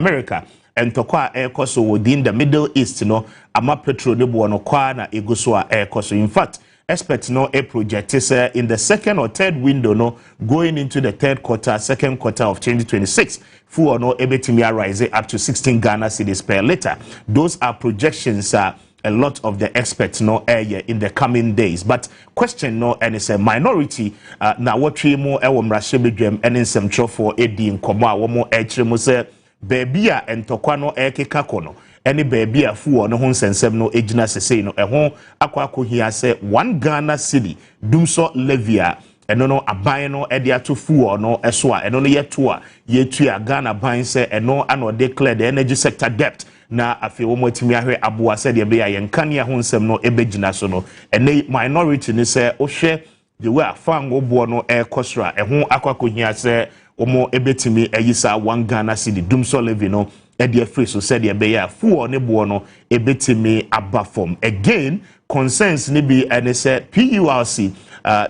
America and tokwa air so within the Middle East no ama petrol ne bo no kwa na eguso a air so. In fact, experts know a project is in the second or third window no going into the second quarter of 2026 fuel no ebetimi rise up to 16 Ghana cedis per liter. Those are projections a lot of the experts know area in the coming days, but question no and it's a minority na what we more mrashebedwem and in some for edi nkoma wo mo mo say baby a entokwa no ekeka kono any baby a fuo no ho nsensem no ejina sesei no eho akwa hia se 1 Ghana cedi dumso levia eno no aban no ede ato fuo no eso a eno no yeto a yetua Ghana ban se eno ano declare the energy sector debt na afi wo matimi ahwe aboa se de be ya yenkane ho nsem no ebegina so no ene minority ni se ohwe the way afango bo no ekosra eho akwa hia se omo ebetimi eyisa 1 Ghana cedi dumso levy no ede free so said ye be ya fuo ne bo no ebetimi abafom again concerns ni bi and say PURC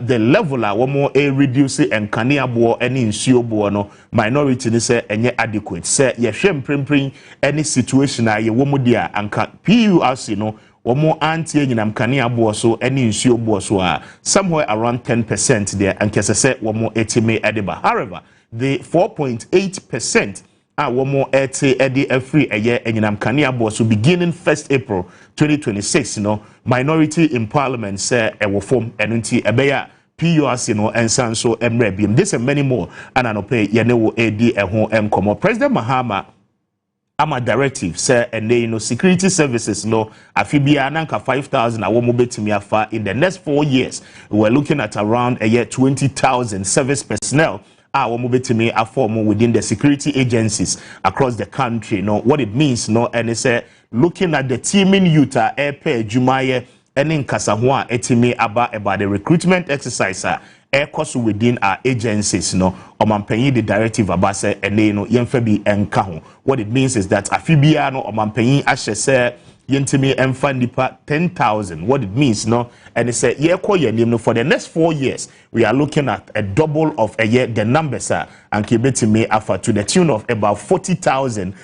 the level a womo reduce enkane abo any nsuo bo no minority ni say enye adequate say ye hwem prempren any situation a ye womo dia anka PURC no womo anti enyinam kane abo so any nsuo bo so a somewhere around 10% there and kese say womo etime ediba. However, the 4.8% womo ete edi free eye enyinam kane abo so beginning 1st April 2026 minority in parliament say ewo form enunti ebeya PURC no ensan so emre bim this and many more ananope yene wo edi eho enkomo. President Mahama ama directive say ene security services no afibia nanka 5,000 awomo betimi afa in the next 4 years. We're looking at around 20,000 service personnel betimi aform within the security agencies across the country. What it means and it's looking at the teaming youth airpay jumaye and in kasahua etimi about the recruitment exercise air cost within our agencies omampenyi the directive abase ene yemfebi enkaho. What it means is that afibia omampenyi ashe se yentimi emfa nipa 10,000. What it means and it's for the next 4 years we are looking at a double of a year the numbers and kibetimi afa to the tune of about 40,000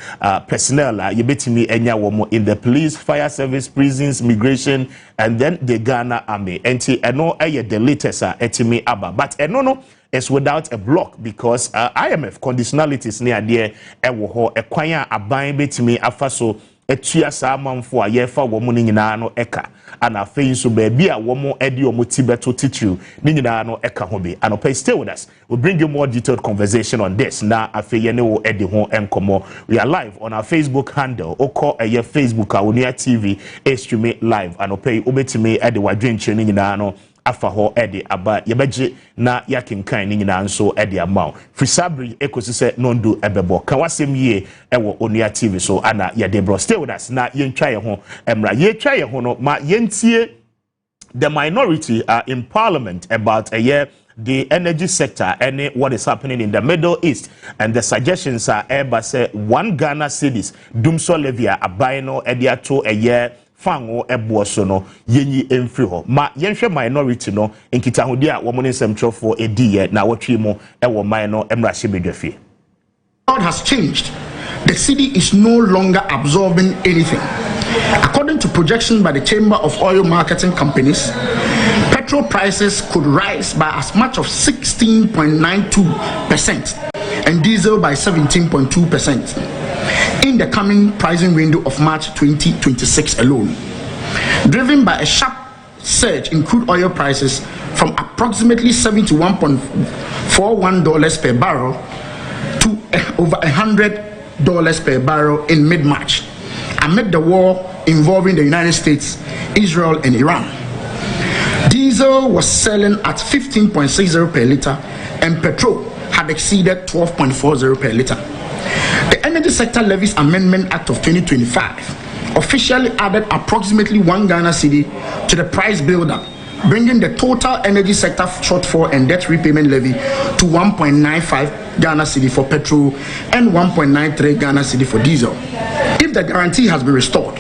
personnel yebetimi enya womo in the police, fire service, prisons, migration, and then the Ghana army. Enti eno the latest etimi aba, but eno is without a block because IMF conditionalities near there ewo ho ekwanya aban betimi afa so etua sa manfo a yefa womo ni nyina no eka ana afei so baby a womo edi omo tibeto titu ni nyina no eka ho be. Anopay, stay with us, we'll bring you more detailed conversation on this na afei ye ne wo edi ho enkomo. We are live on our Facebook handle oko eye Facebook Awonia TV stream live. Anopay obetime edi wadwenche ni nyina no afa ho edi aba yebeje na yakenkan ni nyina nso edi amao frisabri ekosise nondo ebebo ka Wasem Yie ewo Onia TV so ana yede bro. Stay with us na yentwa ye ho emra ye twa ye ho no ma yentie the minority in parliament about a year the energy sector and what is happening in the Middle East, and the suggestions are eba say 1 Ghana cedis dumso levia abaino ediato a year fango eboso no yenyi emfri ho ma yenhwe minority no nkitahodi a womo nsem trofo ediye na wotwe mo ewo man no emrahye bedwafi. God has changed. The city is no longer absorbing anything. According to projections by the Chamber of Oil Marketing Companies, petrol prices could rise by as much of 16.92% and diesel by 17.2% in the coming pricing window of March 2026 alone, driven by a sharp surge in crude oil prices from approximately $71.41 per barrel to over $100 per barrel in mid-March, amid the war involving the United States, Israel, and Iran. Diesel was selling at 15.60 per liter, and petrol had exceeded 12.40 per liter. The Energy Sector Levies Amendment Act of 2025 officially added approximately 1 Ghana cedi to the price buildup, bringing the total energy sector shortfall and debt repayment levy to 1.95 Ghana cedi for petrol and 1.93 Ghana cedi for diesel. If the guarantee has been restored,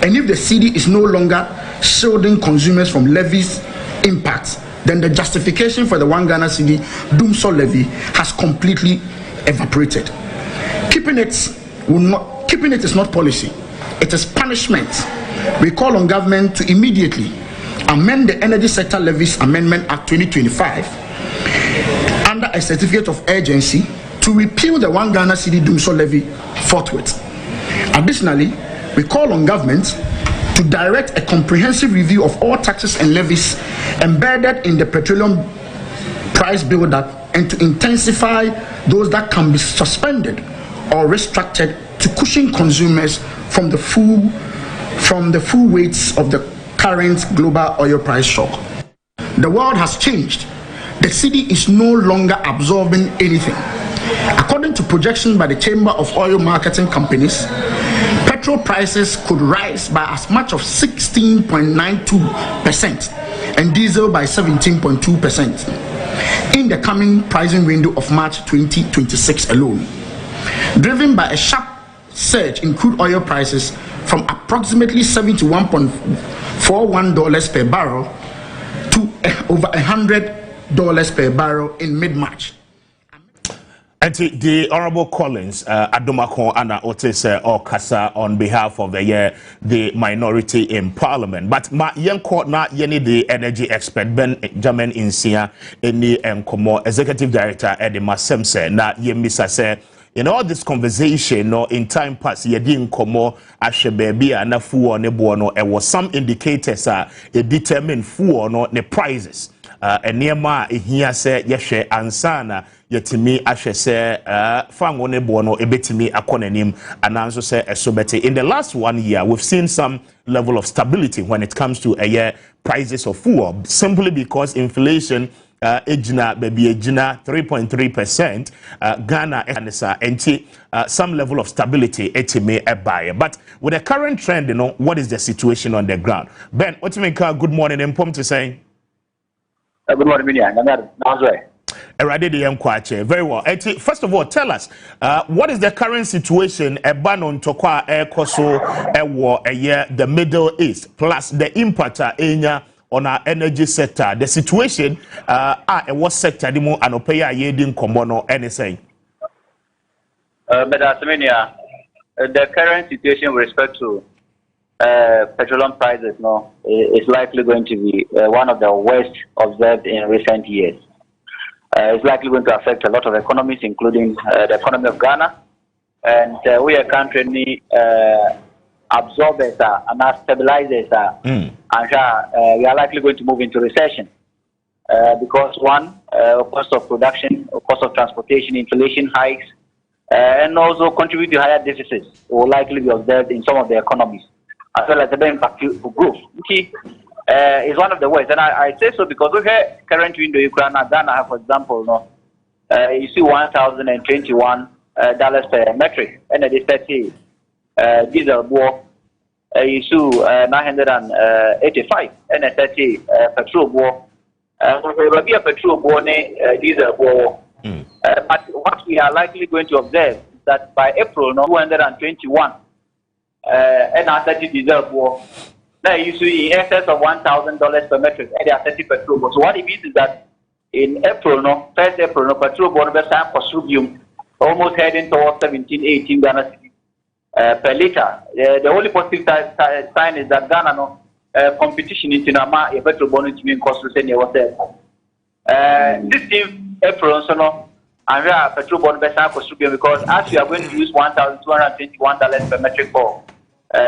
and if the cedi is no longer shielding consumers from levies impacts, then the justification for the 1 Ghana cedi dumso levy has completely evaporated. Keeping it Keeping it is not policy, it is punishment. We call on government to immediately amend the Energy Sector Levies Amendment Act 2025 under a certificate of urgency to repeal the 1 Ghana cedi Dumso levy forthwith. Additionally, we call on government to direct a comprehensive review of all taxes and levies embedded in the petroleum price build-up and to intensify those that can be suspended or restricted to cushion consumers from the full weights of the current global oil price shock. The world has changed. The cedi is no longer absorbing anything. According to projections by the Chamber of Oil Marketing Companies, petrol prices could rise by as much of 16.92% and diesel by 17.2% in the coming pricing window of March 2026 alone, driven by a sharp surge in crude oil prices from approximately $71.41 per barrel to over $100 per barrel in mid-March. And the Honorable Collins Adomako Anna Otis Okasa on behalf of the minority in Parliament. But ma yenko na yeni the energy expert Benjamin Insia eni enkomo executive director Eddie Masemse na yemisa se in all this conversation no in time past yedi nkomo ahwe baby na fuo ne bo no e was some indicators e determine fuo no the prices enema ehia se yehwe ansana yetimi ahwe se fango ne bo no ebetimi akonanim ananso se esobete. In the last 1 year we've seen some level of stability when it comes to prices of fuel, simply because inflation ejina baby ejina 3.3%, Ghana and some level of stability etime ebaye. But with the current trend, you know, what is the situation on the ground? Ben, what do you make? Good morning, and to say. Good morning, Minian. Very well. First of all, tell us what is the current situation on Tokwa Koso the Middle East plus the impact on our energy sector. The situation what sector demo and opaya yedin kombono anything. The current situation with respect to petroleum prices is likely going to be one of the worst observed in recent years. It's likely going to affect a lot of economies, including the economy of Ghana. And we are currently absorbers and stabilizers, and we are likely going to move into recession. Because one, cost of production, cost of transportation, inflation hikes, and also contribute to higher deficits will likely be observed in some of the economies, as well as the impact for growth. Is one of the worst, and I say so because we have current window Ukraine and Ghana, for example, you see $1,021 per metric, and it is 30 diesel war. You see 985, and a 30 petrol war. There will be a petrol war, diesel war. But what we are likely going to observe is that by April, 221, and a 30 diesel war. Now you see in excess of $1,000 per metric, and they are 30 petrol. So what it means is that in April, 1st April, petrol born consumption almost heading towards 17, 18 Ghana cedi per liter. The only positive sign is that Ghana competition in Tinama, a petrol born to mean cost to send your 16 April, and we are petrol born consumption because as we are going to use $1,221 per metric for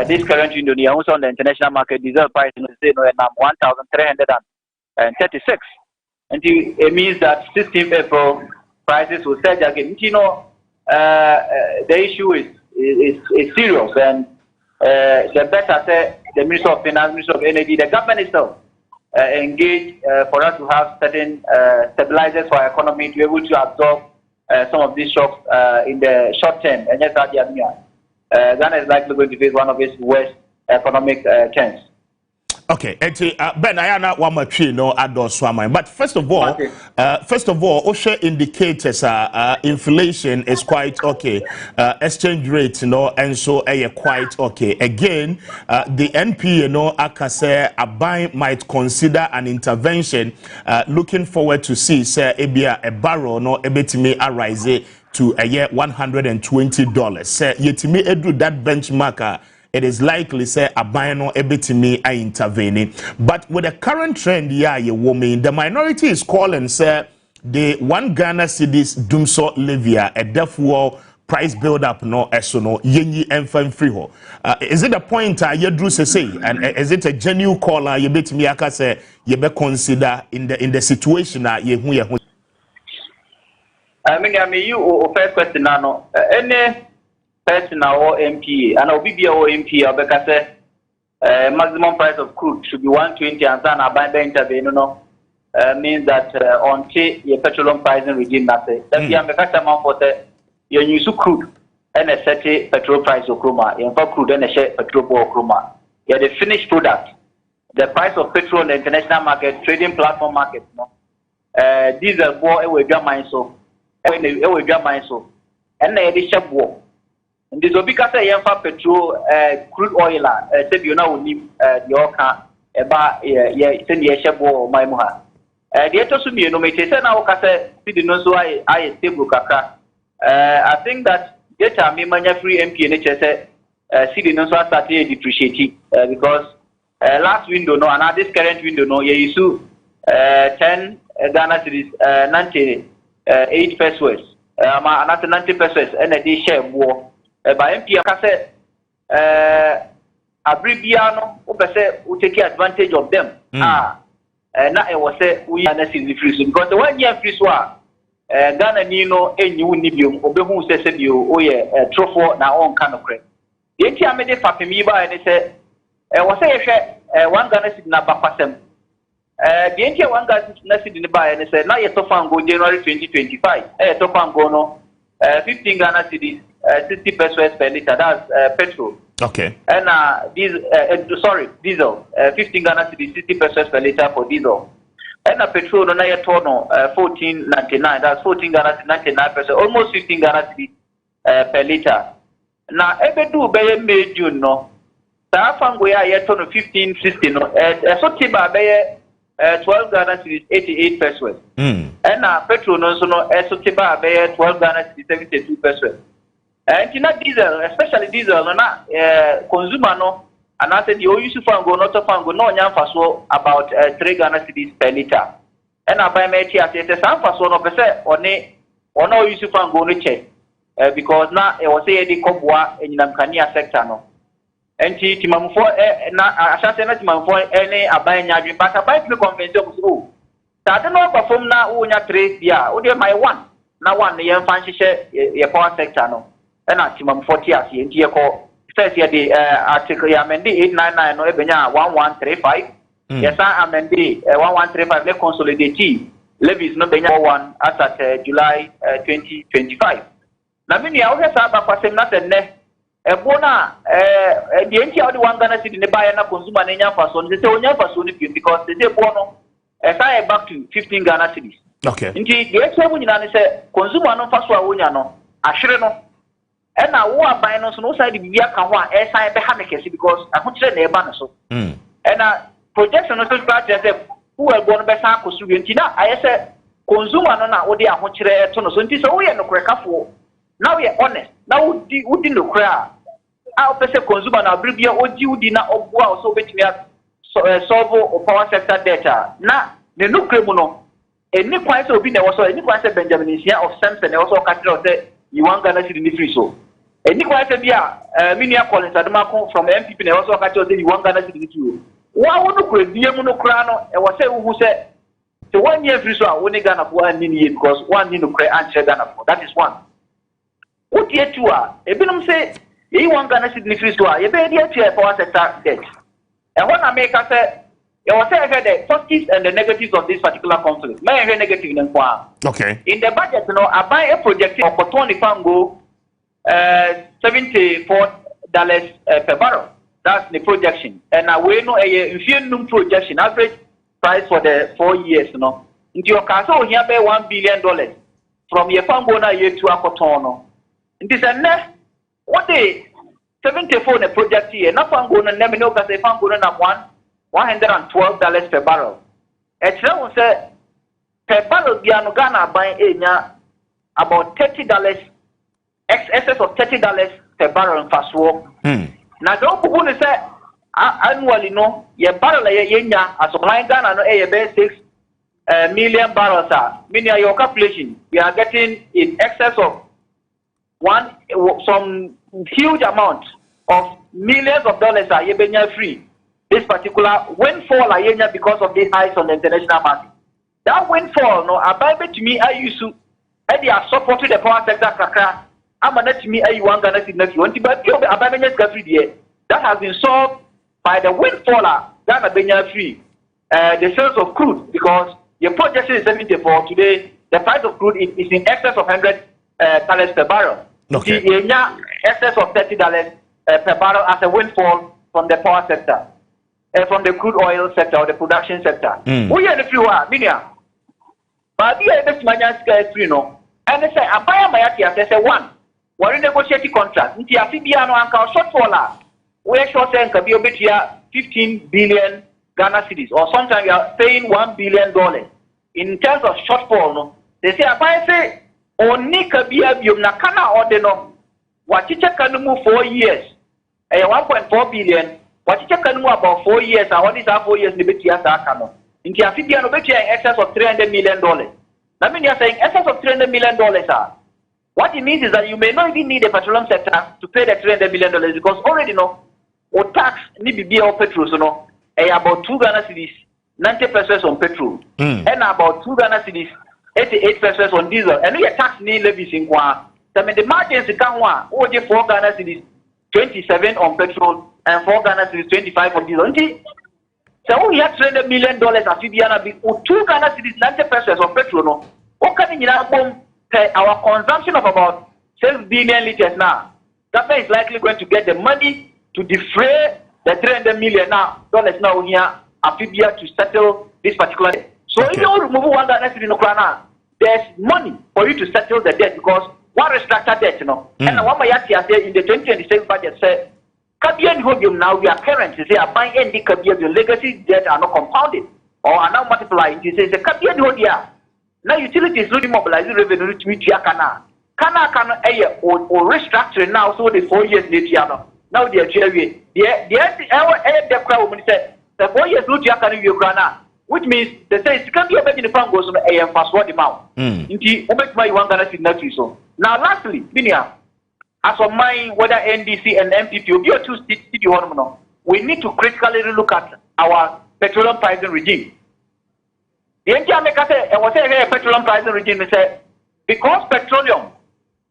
this current Indonesia, also on the international market, diesel price is 1,336. And it means that 16th April prices will surge again. The issue is serious, and the better the Minister of Finance, Minister of Energy, the government itself engaged for us to have certain stabilizers for our economy to be able to absorb some of these shocks in the short term. And yes, Ghana is likely going to face one of its worst economic trends. Okay, Ben, I am not one much but first of all, OSHA indicators inflation is quite okay, exchange rate, and so quite okay. Again, the NP, Akase Abai might consider an intervention. Looking forward to see, say, a barrel, ebetime arise to a year $120. Say yetimi edu that benchmark, it is likely say abano ebitimi I intervene. But with the current trend, yeah, you woman, the minority is calling say the 1 Ghana cedis dumso levia a therefore price build up no esono yenyi enfan free ho. Is it a point you drew say and is it a genuine call you bet me aka say you be consider in the situation ye hu I mean you first question now any person or MP and obi or MP obeka say maximum price of crude should be 120 and then abandon intervene no means that until your petroleum pricing regime that be am customer for the you use crude and a set petrol price of chroma in fact crude and a share petrol chroma yeah the finished product the price of petrol in the international market trading platform market no diesel for we drum mine so we drum mine so and the shop war and this will be because I petrol crude oil said you know we need the oka about send the shop war my muha the other so me no me say na o ka say see no so I stable kaka I think that data me manya free MP NHS see no so started depreciating because last window no and this current window no you issue 10 Ghana cedis 98 pesos another 90 pesos and they share war by MP ka say abribia no o be say we take advantage of them na e was say we are necessary free because the 1 year free so Ghana ni no enyi woni biom obehu se bio oye trofo na on kan okre yenti amede fapemi ba ni se wo se yehwe 1 Ghana cedi na bapasem yenti 1 Ghana cedi ni ba ni se na ye tofango January 2025 tofango no 15 Ghana cedi 60 pesos per liter that's petrol okay and diesel 15 Ghana cedi 60 pesos per liter for diesel. And a petrol on a tono 14.99. That's 14 Ghana 99%, almost 15 Ghana per liter. Now, every do be made June no. Tafang we are yet on 15.60 no. So tiba be 12 Ghana 88 pesos. And petrol no so no. So tiba be 12 Ghana 72 pesos. And tina diesel, especially diesel no na consumer no. And I said, you used to find go not to find go no so about 3 Ghana cedis per liter. And I buy my tea, I said, some for so no percent or no used to find go no check because now it was a the cobwa in Namkania sector no. And Timam for I shall say not for any I buy nyadri, but I buy the convention of school. So I don't know perform now when you trace yeah, only my one. Now one the young fancy share your power sector no. And I Timam 40 as the call. Says here the article amended 899 no ebenya 1135 yes amended 1135 le consolidate levies no benya 1 as at July 2025 na me nia wo hesa ba kwasem na senne ebo na the entia the 1 Ghana cedi ne buy na consumer na nya faso no say onya faso no because the ebo no say back to 15 Ghana cedis okay nti the extra mu nyina ne say consumer no faso a wonya no ahwere no and now what by no so no side bibia ka ho a e sign be ha mekesi because I want to na e ba no so and projection no so start say who will go no be san kosu bi nti na aye say consumer no na wo de ahokyere to no so nti so wo ye no krekafo now we are honest now wudi no kra a pese consumer na bibia oji wudi na oboa so betimi solve power sector data na ne no kremu no eni kwan say obi na wo so eni kwan say Benjamin Isia of Samson e wo so ka tell say you want Ghana cedi free so eni kwa say bia minia Collins Adamako from MPP na also ka tell say you want Ghana cedi free wa wo no kura bia mu no kura no e wo say wo say the 1 year free so a wo ni Ghana for an ni because one ni no kura and Ghana for that is one what year two a ebinom say you want Ghana cedi free so a ye be dey to power sector debt and what America say you will say the positives and the negatives of this particular conflict. May I hear negative in okay. In the budget, you know, I buy a project for 25 go $74 per barrel. That's the projection. And we know a projection, average price for the 4 years, you know. Into your castle here pay $1 billion from your farm go year to a cotono. It is a what day 74 the project here, not farm go and never know because they farm go on $112 per barrel. A travel say per barrel Ghana buying about $30, excess of $30 per barrel in fast war. Now, don't put it say annually, no, your barrel as supply Ghana, no, a 6 million barrels. Meaning your calculation, we are getting in excess of some huge amount of millions of dollars are yebenya free. This particular windfall are because of the highs on the international market. That windfall, no, I to me, I used to, they are supporting the power sector. I'm not to me, I want Ghana to want to buy that has been solved by the windfall Ghana benya free. The sales of crude, because your projection is 74 today, the price of crude is in excess of $100 per barrel. Okay. The excess of $30 per barrel as a windfall from the power sector, from the crude oil sector or the production sector. We are the few media. But the best manager is free, no. And they say, I buy my idea. They say, one, we're negotiating contract. Nti afibia no anka shortfall. We're short saying can be a bit here 15 billion Ghana cedis, or sometimes you are paying $1 billion in terms of shortfall. No, they say, I say, only can be a nakana or the no. What you can move 4 years, 1.4 billion. What you can move about 4 years, and what is our 4 years? Nibitia Sakano. In Tiafibia, no better in excess of $300 million. That means you're saying excess of $300 million. What it means is that you may not even need the petroleum sector to pay the $300 million because already no, or tax need to be on petrol, so no, about 2 Ghana cedis, 90% on petrol, and about 2 Ghana cedis, 88% on diesel, and your tax need levies in Kwa. I mean, the margins in Kanwa, only 4 Ghana cedis, 27 on petrol, and 4 Ghana cedis, 25 on diesel. So we have $300 million at Fibiana, 2 Ghana cedis, 90% of petrol. No, what can you know? Our consumption of about 6 billion liters now. Government is likely going to get the money to defray the $300 million dollars now here at Fibia to settle this particular debt. So if you remove 1 Ghana cedi no krana, there's money for you to settle the debt because one restructured debt, you know. And one may say in the 2026 budget said. Now we are parents say buying any your legacy debt are not compounded or are now multiplying. It says the now utilities really mobilizing revenue to meet Kana or restructuring now so the 4 years later now they are the crowd said the 4 years later which means they say it's can be a in the fund goes on a fast word amount. So now lastly, Binia. As of mine, whether NDC and MPP will be a 2 city hormone, we need to critically look at our petroleum pricing regime. The NGA said, I was saying a petroleum pricing regime, they said, because petroleum,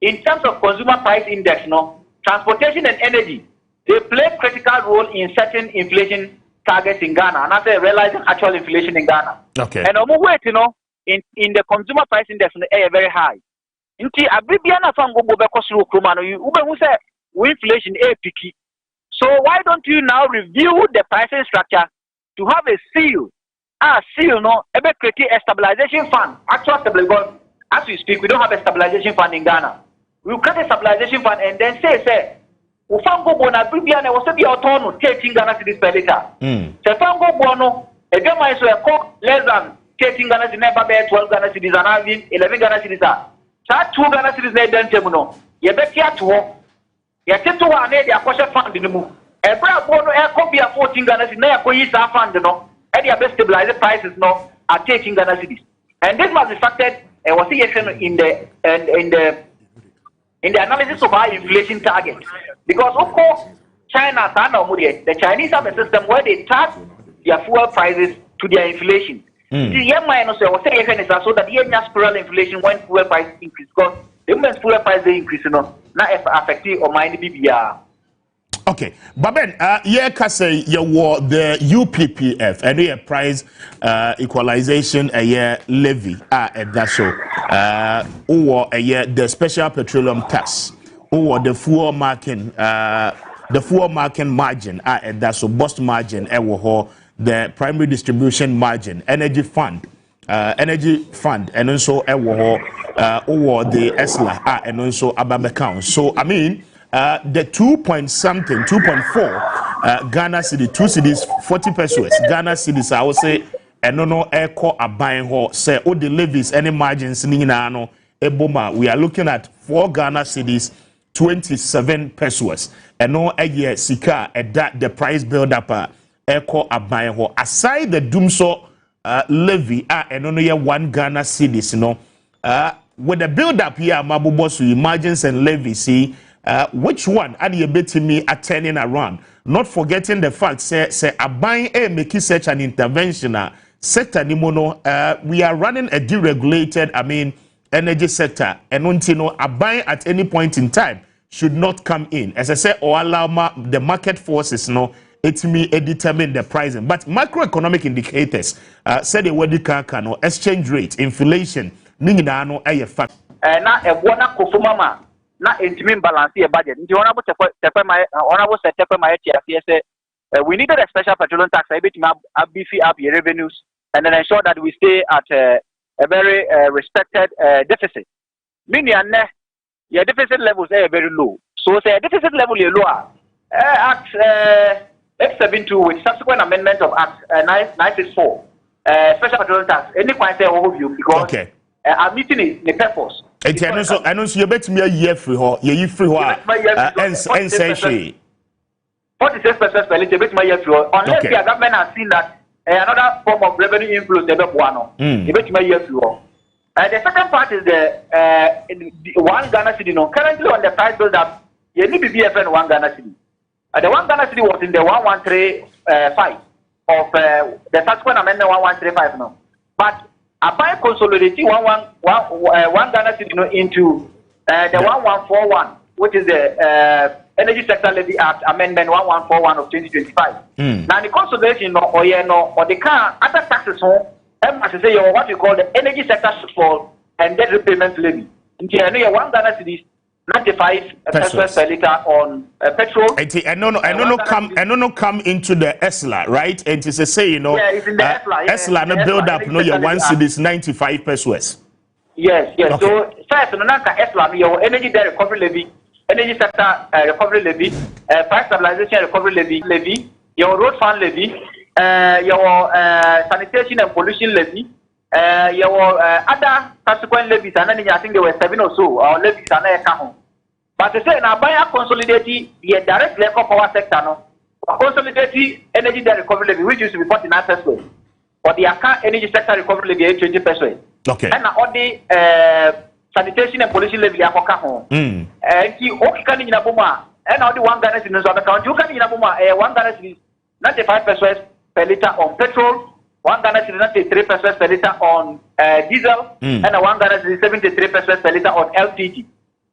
in terms of consumer price index, no, transportation and energy, they play critical role in setting inflation targets in Ghana, and I say realizing actual inflation in Ghana. Okay. And weight, you know, in the consumer price index, they are very high. Nti abibiana fango bobe kosuru kroma no ube hu say inflation e piki. So why don't you now review the pricing structure to have a seal? Seal no ebe create a stabilization fund. Actual stabilization, as we speak, we don't have a stabilization fund in Ghana. We create a stabilization fund and then say ufango bona abibiana was be autono 13 Ghana cedis per liter. Se fango bono e be mai so e ko less than 13 Ghana cedis never be 12 Ghana cedis and 11 Ghana cedis. That 2 Ghana cedis na den temuno ye beti ato ye teto wa na dia kwhye fund ni mu e bra bo no e ko bia 14 Ghana cedis na ya koyi sa fund no e dia be stabilize prices no at 13 Ghana cedis, and this was reflected was in the analysis of our inflation target, because of course China the Chinese have a system where they tag their fuel prices to their inflation. The young man was saying so that the spiral inflation when fuel price increase, because the moment fuel price they increase, not affecting or mind BBR. Okay, but Ben, can say you were the UPPF and the price equalization a year levy at that show, or a year the special petroleum tax, or the fuel marking margin at that so bust margin the primary distribution margin, energy fund, and also over the ESLA and also ABAM account. So I mean, the 2.4 Ghana cedi, 2 cedis 40 pesos. Ghana cedis I would say, and no echo a buying ho say all the levies any margins ni na no eboma, we are looking at 4 Ghana cedis, 27 pesos. And no a year sika that the price build up echo abayeho. Aside the Dumso levy, and only 1 Ghana cedis, with the build up here, Mabubosu margins and levy, see which one are you betting me at turning around? Not forgetting the fact, say abaye make such an intervention sector nimono. We are running a deregulated, energy sector, and abaye at any point in time should not come in. As I say, or allow the market forces it may determine the pricing. But macroeconomic indicators say the word exchange rate, inflation, ningina no a fact. Na ebona kofumama na intimi balance your budget. Nti honorable Tepe my say we needed a special petroleum tax to beefy up your revenues and then ensure that we stay at a very respected deficit. Meaning your deficit levels are very low. So say deficit level is lower. Act F72 with subsequent amendment of Act 964 special petroleum tax. Any point say overview because our meeting is the purpose. I know you bet me a year free ho, ye free ho, and say she 46% per liter, bet my year free ho. Unless the government has seen that another form of revenue inflows, they bet my year free ho. The second part is the 1 Ghana cedi. Currently on the price build up, you need to be BFN 1 Ghana cedi. The 1 Ghana cedi was in the 1135 of the subsequent amendment 1135 now. But abaye consolidating 1 Ghana cedi into the 1141, which is the Energy Sector Levy Act Amendment 1141 of 2025. Now the consolidation or the car other taxes as I say, what we call the energy sector shortfall and debt repayment levy. You 1 Ghana cedis 95 pesos per liter on petrol. I don't come into the ESLA, right? And it's a say, yeah, it's in the ESLA. ESLA no build up, your 1 cedis 95 pesos. Yes. Okay. So first, ESLA, your energy debt recovery levy, energy sector recovery levy, price stabilization recovery levy, your road fund levy. Your sanitation and pollution levy, your other subsequent levies, and then I think there were 7 or so, or levies and account. But to say now, by consolidating the direct level power sector, consolidating energy debt recovery levy, which used to be 49 pesos, or the account energy sector recovery levy 20 pesos. Okay. And all the sanitation and pollution levy are account. And you can in a boomer, and all the 1 Ghana cedis in the account, you can in a boomer, 1 Ghana cedis 95 pesos per liter on petrol, 1 Ghana cedi 93 pesos per liter on diesel, and 1 Ghana cedi 73 pesos per liter on LPG.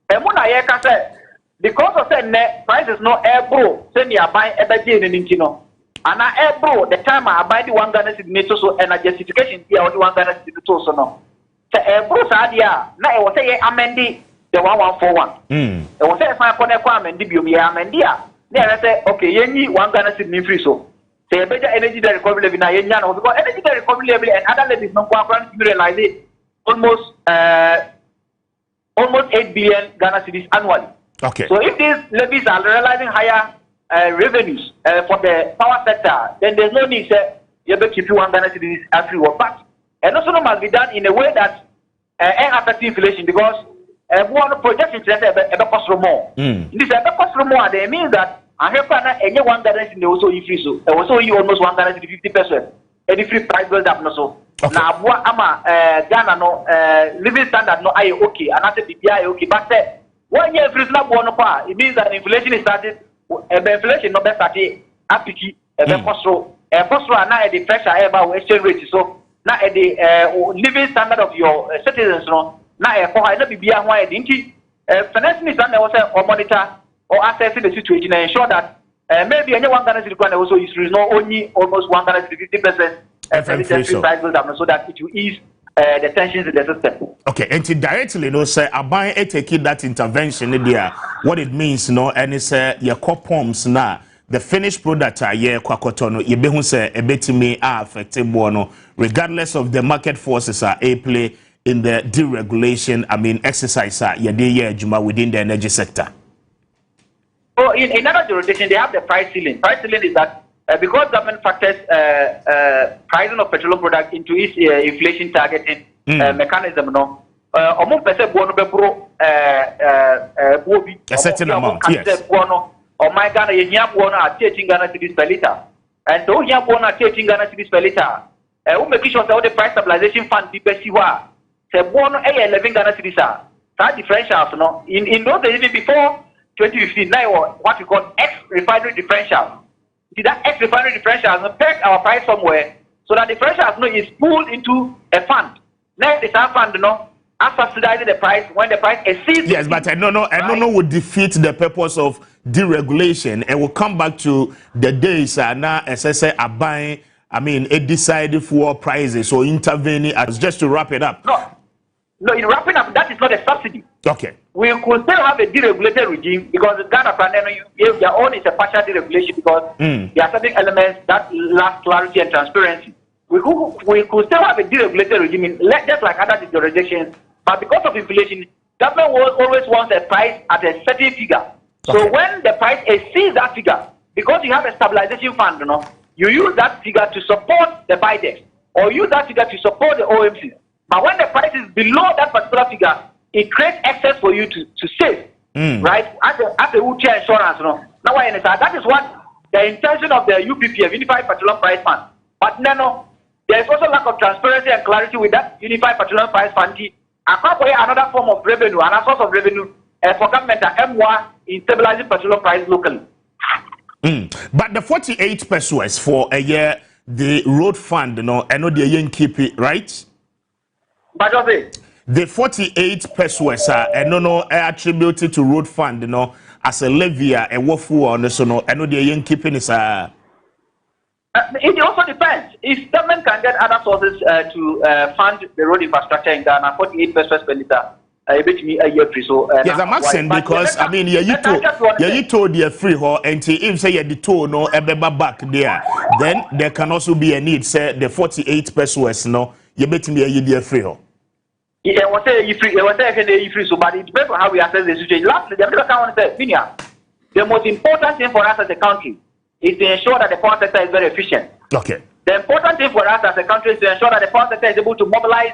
And when I say because of the net prices no air bro, send you buy every in Intino. And I air bro the time I buy the 1 Ghana cedi so and a justification here on the 1 Ghana cedi so no. The air bro sadia na I was say amendi the 1141. It was say fine upon a amend the biome amendia. Then I say okay, yenny 1 Ghana cedi free so. Say better energy that recovery levy now, because energy that recovery levy and other levies no realize it almost 8 billion Ghana cedis annually. Okay. So if these levies are realizing higher revenues for the power sector, then there's no need to keep 1 Ghana cedis everywhere. But and also must be done in a way that affects inflation because one projection is cost more. This cost more. They means that. I have any 1 Ghana cedi also free so. Also you almost 1 Ghana cedi 50 pesos. Any free price build up no so. Now Ghana no living standard no I okay and I say BPI okay. But 1 year free na no pa. It means that inflation is started. Inflation no be started. Apiki cost na the pressure about exchange rate so. Na the living standard of your citizens no. Na for high na BPI why the finance minister na also monitor. Or assessing the situation and ensure that maybe any 1 Ghana cedi also is not only almost 1 Ghana cedi 50% price build up so that it will ease the tensions in the system. Okay, and directly, say, abaye taking that intervention there, what it means, and it's your pumps now. The finished product kwakotono yebehu say ebetimi affected bono regardless of the market forces are a play in the deregulation exercise juma within the energy sector. So in other jurisdictions, they have the price ceiling. Price ceiling is that because government factors pricing of petroleum products into its inflation targeting mechanism, Omo pese buono be bro bobi a certain amount, yes. Buono or my Ghana yenya buono at 18 Ghana cedis per liter. And so here buono at 18 Ghana cedis per liter. We make sure that the price stabilization fund be siwa. Say buono 11 Ghana cedis are. That differentials no in those days even before 2015 now what we call ex refinery differential. See that ex refinery differential peg our price somewhere so that differential no is pulled into a fund. Next is our fund no. After subsidizing the price when the price exceeds. Yes, but I don't know would defeat the purpose of deregulation, and we'll come back to the days now SSA are buying. I mean, it decided for prices or intervening as just to wrap it up. No, in wrapping up, that is not a subsidy. Okay. We could still have a deregulated regime because the Ghana plan, their own is a partial deregulation because there are certain elements that lack clarity and transparency. We could still have a deregulated regime, just like other jurisdictions. But because of inflation, government always wants a price at a certain figure. Okay. So when the price exceeds that figure, because you have a stabilization fund, you use that figure to support the BIDEX or use that figure to support the OMC. But when the price is below that particular figure, it creates excess for you to save, right? As a wheelchair insurance, Now, that is what the intention of the UPPF, Unified Petroleum Price Fund. But no, there is also lack of transparency and clarity with that Unified Petroleum Price Fund. Another form of revenue, another source of revenue for government M1 in stabilizing petroleum price locally. But the 48 pesos for a year, the road fund, I know the yen keep it, right? But the 48 pesos are attributed to road fund, as a levy, a wafu on the I know the yen keeping is it also depends. If government can get other sources to fund the road infrastructure in Ghana, 48 pesos per liter, a year free. So yes, I'm asking because I mean, you told the free ho, and if say you the toll no ebeba back there, then there can also be a need. Say the 48 pesos no, you bet me a year free ho. Yeah, was say free. It was say free. So, but it depends on how we assess the situation. Lastly, the American want to say, the most important thing for us as a country is to ensure that the power sector is very efficient. Okay. The important thing for us as a country is to ensure that the power sector is able to mobilize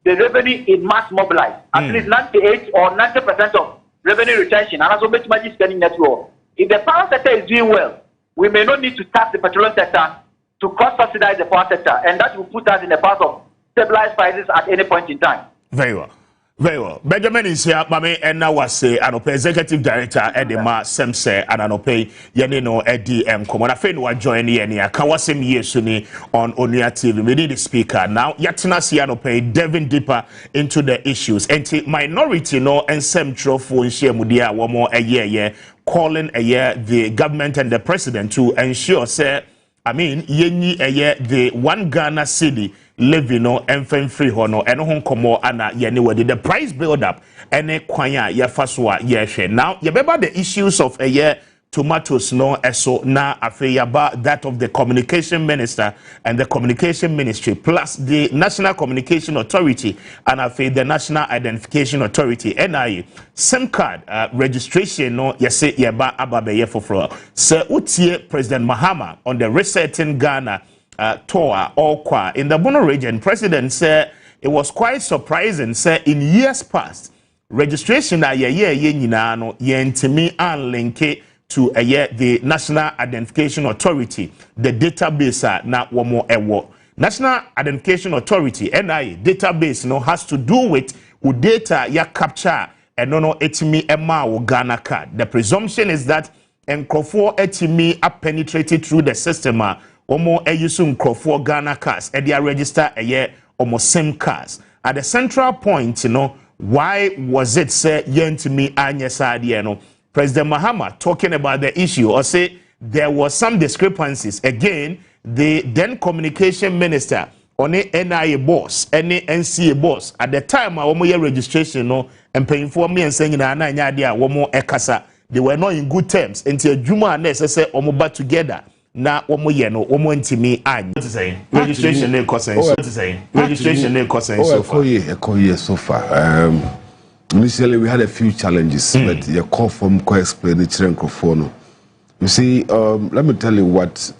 the revenue it must mobilize. At least 98 or 90% of revenue retention. And also make money spending network. If the power sector is doing well, we may not need to tax the petroleum sector to cross-subsidize the power sector. And that will put us in the path of stabilized prices at any point in time. Very well. Very well. Benjamin is here, Mame, and now was say an executive director Edema Semse and an Yenino EDM Common. I think we join here near Wasem Yie Suni on Onia TV. We need the speaker now. Yatina Sianope delving deeper into the issues. And minority and central for share mudia one more a year calling a year the government and the president to ensure say yenyi a year the 1 Ghana city levy no enfem free hono eno hon komo ana yene wadi the price build up ene kwanya ya faswa ye hwe now ye beba the issues of a year tomatoes no eso na afeyaba that of the communication minister and the communication ministry plus the national communication authority and afey the national identification authority NIA SIM card registration no yese yeba ababe ye foforo se utie President Mahama on the resetting Ghana tour or qua in the Bono region. President said it was quite surprising. Said in years past, registration a year yentimi and link it to a year the National Identification Authority, the database na womo ewo. National Identification Authority NIA database has to do with data ya capture and etimi ema Ghana card. The presumption is that enkrofo etimi are penetrated through the system. Omo eyusum crofo Ghana cars e dia register eye omo SIM cars at the central point why was it say yentimi anye sade President Mahama talking about the issue or say there was some discrepancies again the then communication minister on the NIA boss any NCA boss at the time omo ye registration and paying for me and saying na anya dia omo ekasa they were not in good terms until Juma na say omo back together na omo ye no omo ntimi an what is saying registration name concern so what is saying registration name concern so far initially we had a few challenges but your call from explain the children no You see, let me tell you what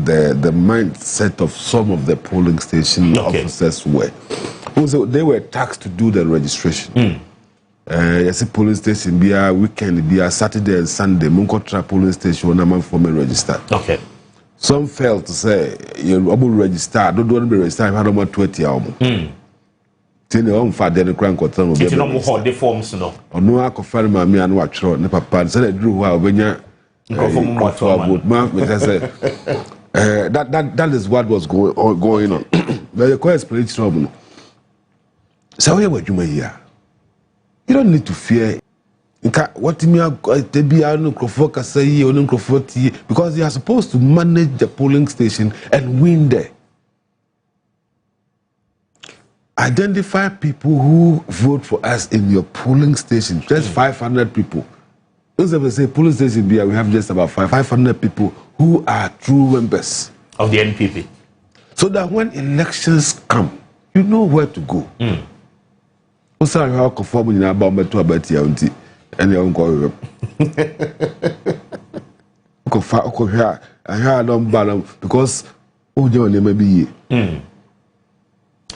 the mindset of some of the polling station officers were. Also, they were tasked to do the registration. Yes, a polling station be a weekend, be a Saturday and Sunday. Munkotra polling station when I'm for me register. Okay. Some failed to say you're able to register. Don't want to be registered. I had about 20 hours. Tell you, I'm fat. Then the crank or something. It's not more the forms, no. Or no, I confirm my me and watch on the papa. So they drew while when you that is what was going on. But the question is trouble. So where were you here? You don't need to fear. What me because they are supposed to manage the polling station and win there. Identify people who vote for us in your polling station. Just 500 people. Those of us say polling station we have just about 500 people who are true members of the NPP. So that when elections come, you know where to go. Also, how conform in about your and your uncle. I don't balance because you may be. And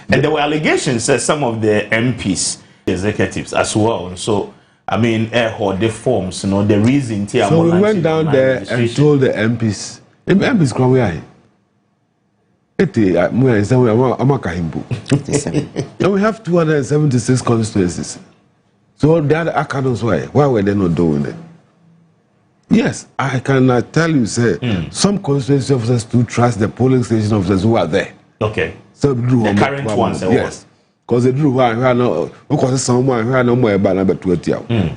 there were allegations that some of the MPs, executives as well. So, I mean, the forms, you know, the reason. So we went down there and told the MPs. MPs come here. And we have 276 constituencies. So the other accounts, why were they not doing it? Yes, I can tell you, say, some constituency officers do trust the polling station officers who are there. Okay. So the current ones, yes. Because they drew one, because someone who had no more about number 20 hours.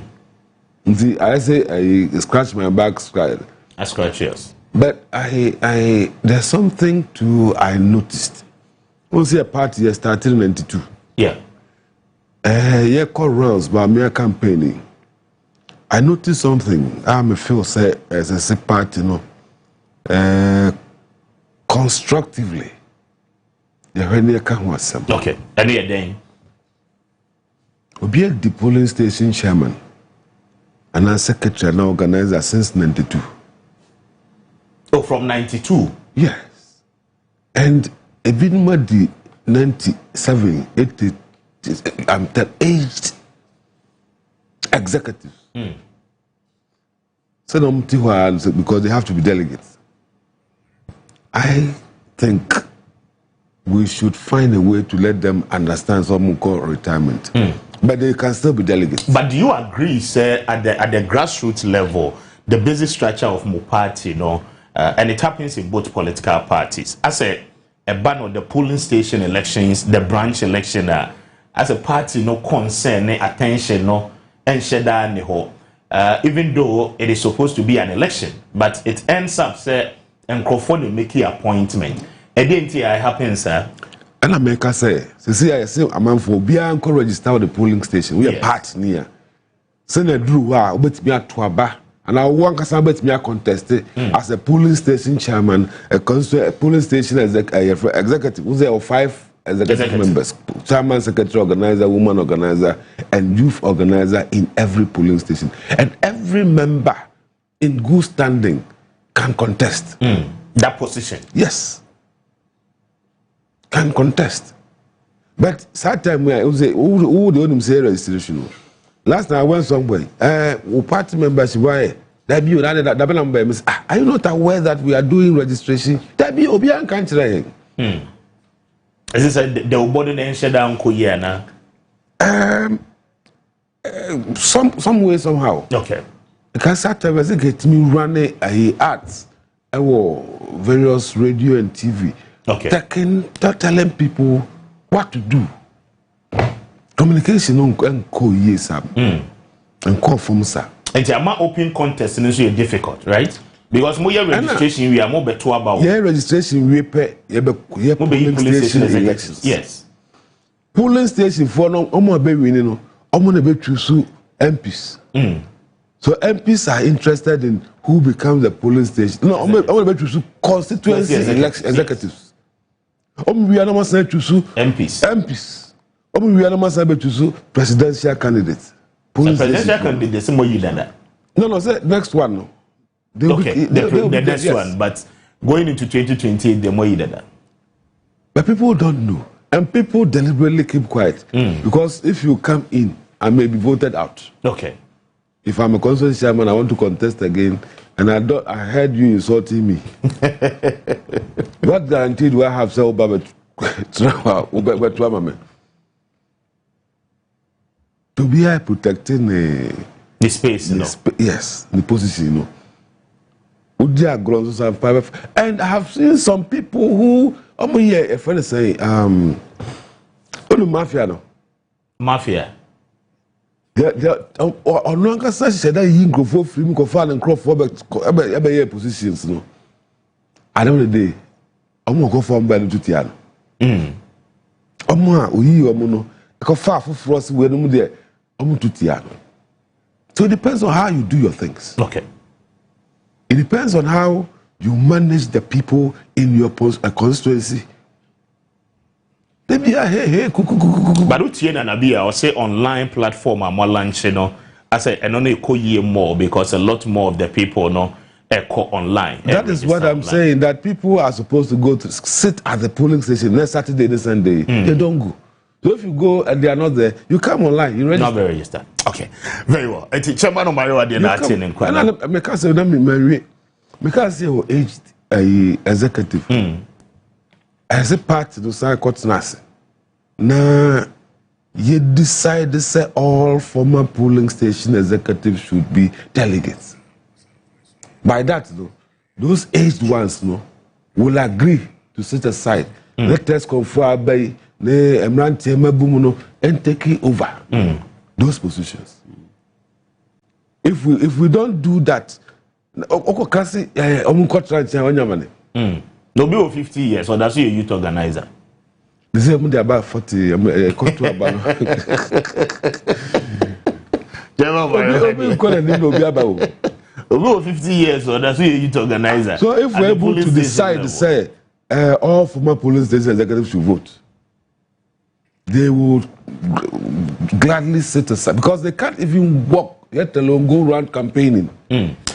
See, I say I scratch my back, I scratch yours. But there's something I noticed. We see a party that started in 92. Yeah. Yeah, called rounds by mere campaigning. I noticed something. I may feel say as a party, you know, constructively. Okay. And you're then. We the polling station chairman and our secretary and organizer since 92. Oh, from 92? Yes. And even more the 97, 80, I'm aged executives. So because they have to be delegates. I think we should find a way to let them understand something called retirement. But they can still be delegates. But do you agree, sir, at the grassroots level, the basic structure of Party, you know, and it happens in both political parties, as a ban on the polling station elections, the branch election, as a party, no concern, no attention, no, and even though it is supposed to be an election, but it ends up, say, and Crawford making appointment. And then it happens, sir. And I make us say, I say, a man for be uncle register the polling station. We are part near. Senator Drew, but me at Twaba, and I want to bet me a contest as a polling station chairman, a polling station executive, who's there 5 executive members, chairman, secretary, organizer, woman organizer, and youth organizer in every polling station. And every member in good standing can contest that position. Yes. Can contest. But sad time where I was who the only say registration. Last time I went somewhere, party membership why that be that number are you not aware that we are doing registration? That be Obian country. As I said, the body then shut down Koyana. Some way somehow. Okay. Because that time I get me running ads, various radio and TV. Okay. Telling people what to do. Communication and call from sir. And the open contest is difficult, right? Because more registration we are more better about. Yeah, registration we pay. Polling station elections. Yes. Polling station for no be winning. Be choose MPs. So MPs are interested in who becomes the polling station. No, be choose constituency executives. We are not saying choose MPs. We are not saying choose presidential candidates. Presidential candidates more you than that. No, say next one. No. The next one, but going into 2028, the more you did that. But people don't know, and people deliberately keep quiet because if you come in, I may be voted out. Okay. If I'm a constituency chairman, I want to contest again, and I heard you insulting me. What guarantee do I have? Say, to be protecting the space, yes, the position, and I have seen some people who, a friend say, mafia, no. Mafia. Onanka said that he go for free, go for and crop for positions, no. At the end of the day, I'm going to go for a better to Tiano. So it depends on how you do your things. Okay. It depends on how you manage the people in your constituency. But I'll say online platform I'm launching. I say and only year more because a lot more of the people echo online. That is what I'm saying. That people are supposed to go to sit at the polling station next Saturday, this Sunday. They don't go. So if you go and they are not there, you come online. You register. Not very registered. Okay, very well. Chairman of Mario Adi na attend in Kwara. And I can't say aged executive. As a part to say court nurse. Now you decide to say all former polling station executives should be delegates. By that though, those aged ones will agree to set aside. Let us confirm by and taking over those positions. If we don't do that, no be 50 years, or that's a youth organizer. They say about 40. Over 50 years, or that's a youth organizer. So if we're able to decide to say all former police station executives should vote, they will gladly sit aside because they can't even walk, let alone go around campaigning.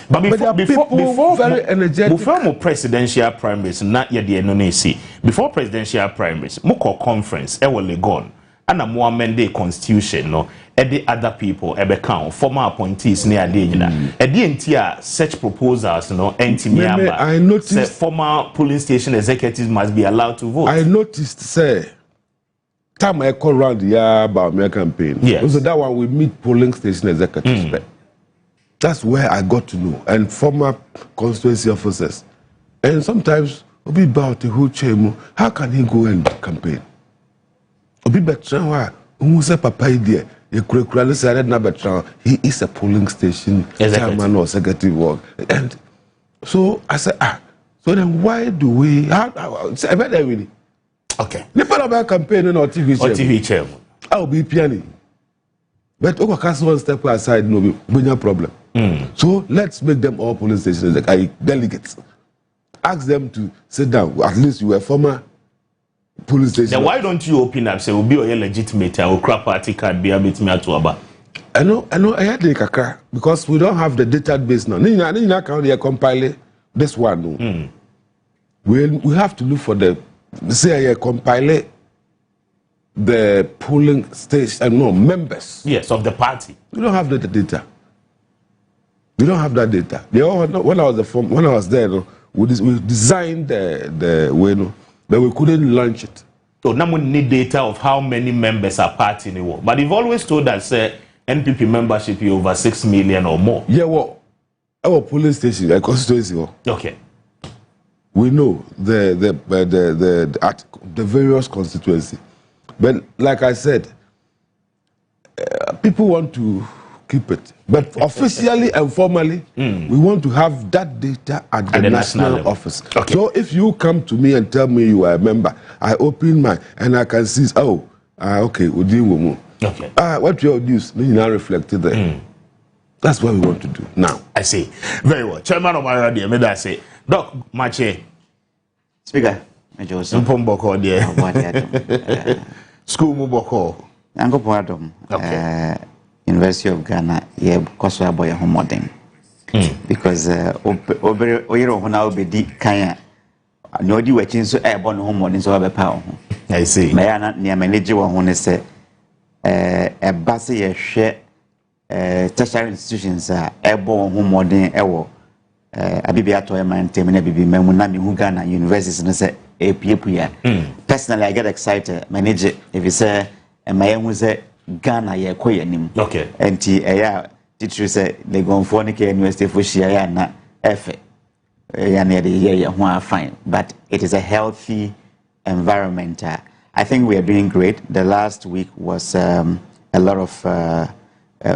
But before very energetic. Before presidential primaries, not yet the NNC. Before presidential primaries, Moko conference, Legon, and a more amended constitution, and the other people, count former appointees near Dina. At the entire such proposals, I noticed former polling station executives must be allowed to vote. I noticed, say, time I call around the year about my campaign. Yes. So that one we meet polling station executives. That's where I got to know, and former constituency officers. And sometimes, Obi about who chemo, how can he go and campaign? Obi Betran, who say Papa idea, he is a polling station chairman or secretary. And so I said, so then why do we? I bet I really. Okay. Never about campaigning or TV chairman. I'll be piano. But one step aside, no problem. So let's make them all police stations like delegates. Ask them to sit down. At least you were former police station. Then why don't you open up? Say, will be a legitimate or crap party card be a bit me to about. I know. I had the kaka because we don't have the database now. Nina can't compile this one. We have to look for the say compile the polling station members. Yes, of the party. We don't have the data. We don't have that data. When I was there, we designed the way, but we couldn't launch it. So now we need data of how many members are part in the war. But they've always told us NPP membership is over 6 million or more. Yeah, well, our police station, our constituency. Okay. We know the various constituency, but like I said, people want to keep it. But officially and formally, we want to have that data at the national office. Okay. So if you come to me and tell me you are a member, I open mine and I can see, okay, we'll deal with more. Okay. What your news? Then you now reflected there. That's what we want to do now. I see. Very well. Chairman of my radio, may I say, Doc Mache. Speaker, Major Mpomboko there. School Muboko. Uncle Pardon. Okay. University of Ghana, yeah, because we are boy home modern. because oyero ho na obedi kan a no di wachi nso ebo no ho modin so be pa ho. I see. Me ya na ne manage wo ho ne se eba se ye hwe tertiary institutions a ebo ho modin ewo abibia to man tem na bibi mamu na me hu Ghana universities no se epiepia. Personally I get excited manage if you say my hu say Ghana ye koyanim. Okay. Enti eya teacher say they go for the university for share na efe. Ya na dey fine, but it is a healthy environment. I think we are doing great. The last week was a lot of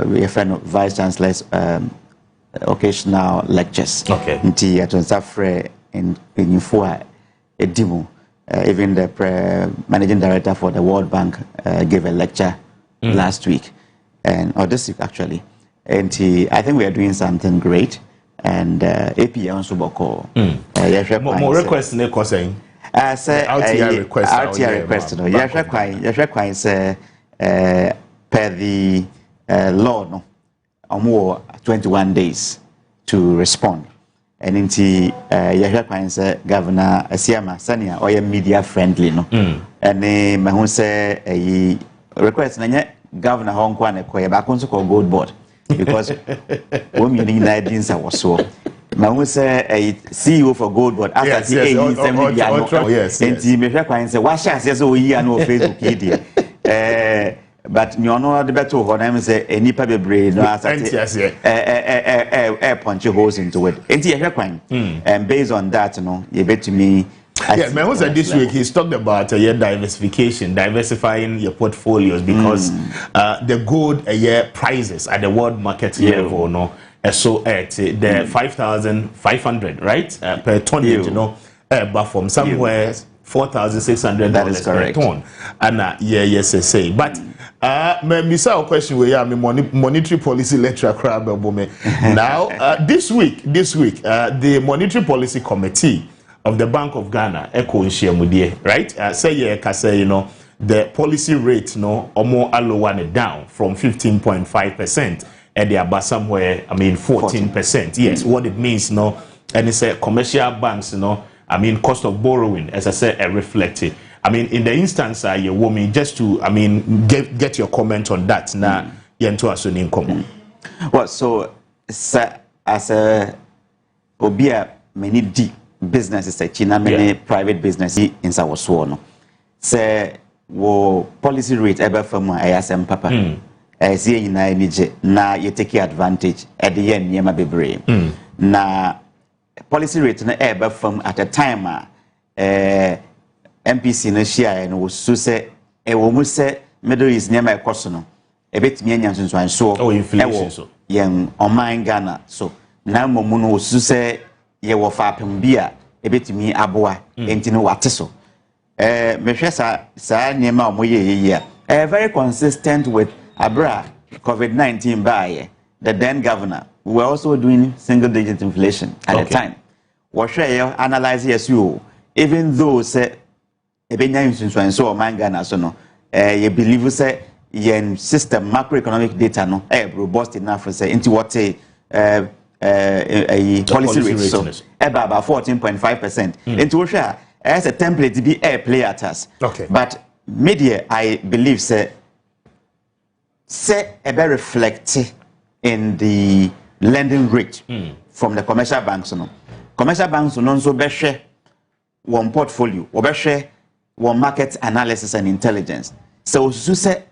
we have vice chancellors occasional lectures. Okay. Nti atonsafre in Infua Edimu. Even the managing director for the World Bank gave a lecture last week, and or this week actually. And I think we are doing something great. And APA also boko. More requests ne saying. Say RTI request. RTI request. No, you quite say per the law no. 21 days to respond. And inti you quite say Governor Asiama Sania or media friendly no. And me who say a request na Governor Hong Kong e koye ba konso ko gold board. Because when you need ideas, I was so. Now we say a CEO for Gold Board after yes, yes. And the measure client say, "What chance is oh yeah no Facebook idiot." But you know the better when I say any paper brain no punch holes into it. And the client, and based on that, you know, you bet to me. Yeah, man, was this week he's talked about your diversification, diversifying your portfolios because the gold prices at the world market level, no, so at the 5,500 right per ton, you know, but from somewhere $4,600 per ton, and yes, say, but me misa question we are monetary policy lecturer crab now this week the monetary policy committee of the Bank of Ghana, Echo Nshiamudie, right? Say you know, the policy rate, no, or more one down from 15.5%, and they are about somewhere, 14%. Yes, what it means, no, and it's a commercial banks, cost of borrowing, as I said, reflected. In the instance, you woman, just to, get your comment on that. Now, yento aso ni income. Well, so, as a obia many deep businesses China many private business in Sawaso no say wo policy rate ebe from ayasem papa see nyina nije na you take advantage at the end nyema bebre na policy rate na ebe from at a time MPC no share no so say e wo mu say Middle East nyema ekoso no ebetimi anya nsunsuan so inflation so yen oman Ghana so na momu no so say ye wo fa pembia ebetimi aboa enti no wate so mehwe sa niema omoye very consistent with abra COVID-19 by the then governor. We were also doing single digit inflation at the time. What share you analyze you even though say ebenya insunsuan so man Ghana so no you believe say yen system macroeconomic data no robust enough for say into what a policy rate so about 14.5%. Into share as a template to be a play at us. But media I believe say a very reflect in the lending rate from the commercial banks. No, commercial banks no so be share one portfolio or be share one market analysis and intelligence. So say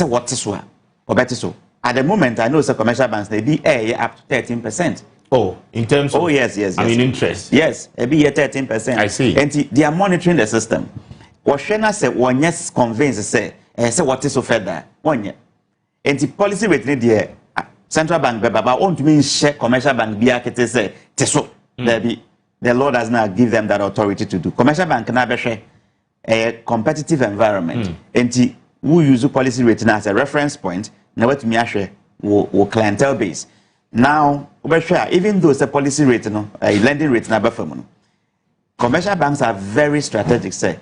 what is what or better so. At the moment, I know the commercial banks they be up to 13%. Oh, in terms of yes. interest. Yes, it be 13%. I see. And they are monitoring the system. What Shena said, one yes convinced say what is so further one year. And the policy rate the central bank but want to mean share commercial bank be say teso. The law does not give them that authority to do. Commercial bank na be share a competitive environment. And who use policy rate as a reference point. Now what me share wo clientele base. Now even though it's a policy rate no a lending rate na befam no commercial banks are very strategic say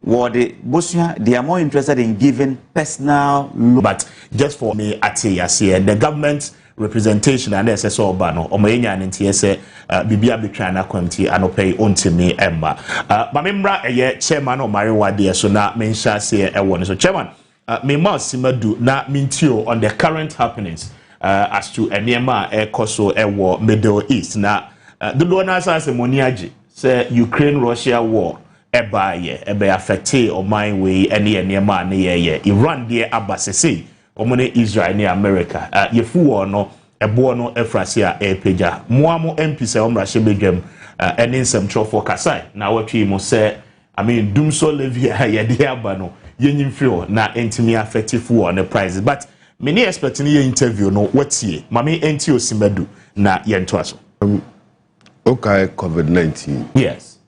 what they are more interested in giving personal loan. But just for me at here the government representation and SSO Bano, or Mayanya and TSA, Bibia Bitrana Quanti, and Opay Ontimi Emma. Mamembra, a year chairman or Mariwa dear, so now Mensha say a one. So, chairman, me must simadu na mintio on the current happenings as to Enema Air Koso Air War Middle East. Now, the Luana says a Moniaji, say Ukraine Russia war. Ebe affecte or my way any Enema near Iran dear Abbasese. Omone Israel ni America yefu no ebo no efrasia epeja moamo MP se omra shebedwam ene nsem trofo kasai na watwi mo se I mean dum so levia ye de aba no yenyimfio na entimi affective for on the prices but many expect ni interview no watie mame enti osimadu na yento aso okay COVID-19 yes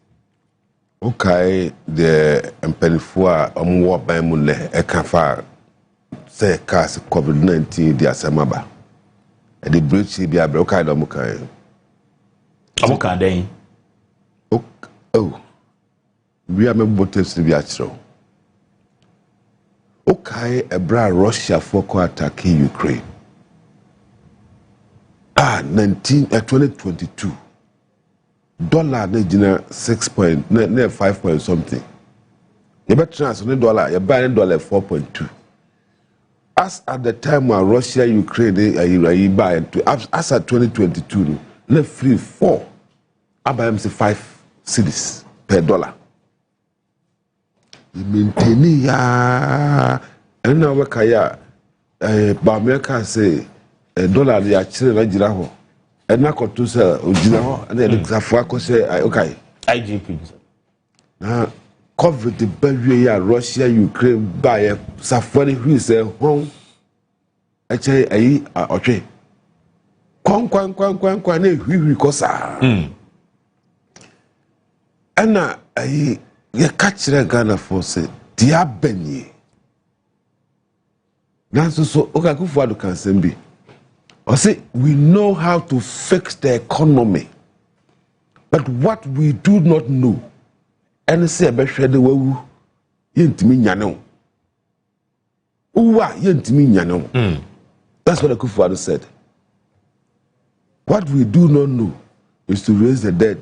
okay the empenifo a omwo ban mu le ekafa say cause COVID-19 the asemaba and the breach be a broken amukai den oh we are botes to be achro okay a bra Russia for attacking Ukraine 2022 dollar na 6 point na 5 point something you bet transfer dollar you buy dollar 4.2 as at the time when Russia, Ukraine, buy as at 2022, let free 4, about 5 cedis per dollar. You maintain ya, and now what kaya, America say $1 they are chilling Jiraho, and now to say Jiraho, and then Xafako say okay. IGP. Now. Cover the barrier Russia, Ukraine by a safari who is a home. Actually, okay. Kwan, we cosa. And now, you catch the Ghana force, Diabenye. That's so, okay, good for the can be. I say, we know how to fix the economy, but what we do not know. And say about shred the way yentimi nyano. Uwa yentimi nyano. That's what the Kufuor said. What we do not know is to raise the dead.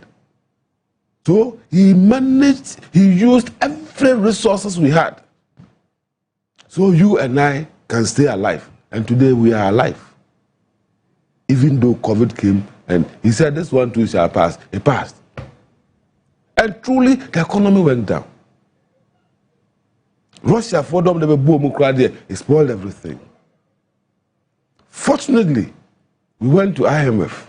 So he used every resources we had. So you and I can stay alive. And today we are alive. Even though COVID came and he said this one too shall pass. It passed. And truly, the economy went down. Russia, for them, they were boom, it spoiled everything. Fortunately, we went to IMF.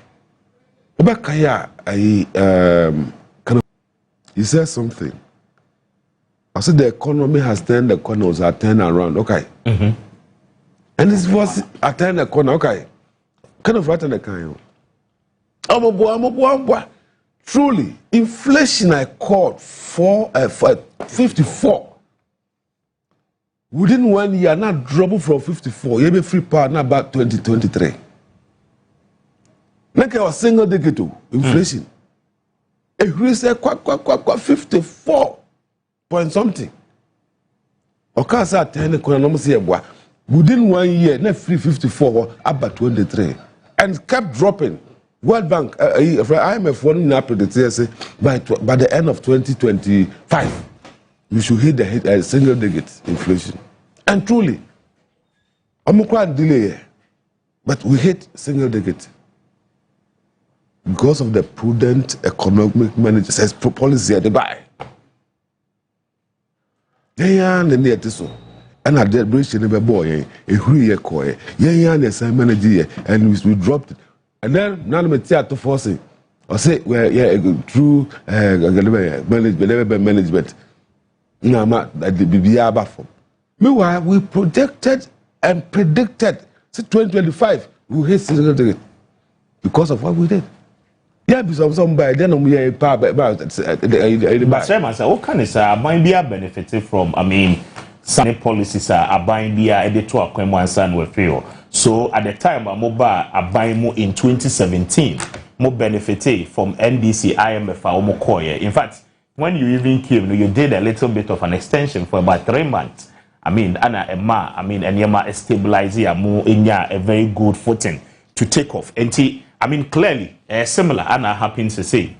He said something. I said the economy has turned the corners, are turned around. Okay. And this was a turn the corner. Okay. Kind of right in the kind. Truly, inflation I called for 54. Within 1 year, not drop from 54. You be free power now about 2023. Like I was single digit inflation. If we say 54 point something. Okay, so 10 economy say within 1 year, not free 54 about 23, and kept dropping. World Bank, IMF, one now predicted say by the end of 2025, we should hit the single digit inflation. And truly, I'm quite delay, but we hit single digit because of the prudent economic management policy at the buy. And at that bridge, never boy, a year coy, and we dropped it. And then none of the to forcing or say well through management. That the BBA form. Meanwhile, we projected and predicted 2025 we hit single digit because of what we did. Yeah, because somebody then we are power about what kind of might be benefited from? I mean, some policies are buying the editor of Kwemwansan with feel. So at the time, Amoba buying more in 2017, more benefited from NDC, IMF, or Mokoye. In fact, when you even came, you did a little bit of an extension for about 3 months. I mean, and Yema stabilizing a very good footing to take off. And I mean, clearly, similar, and happens to say.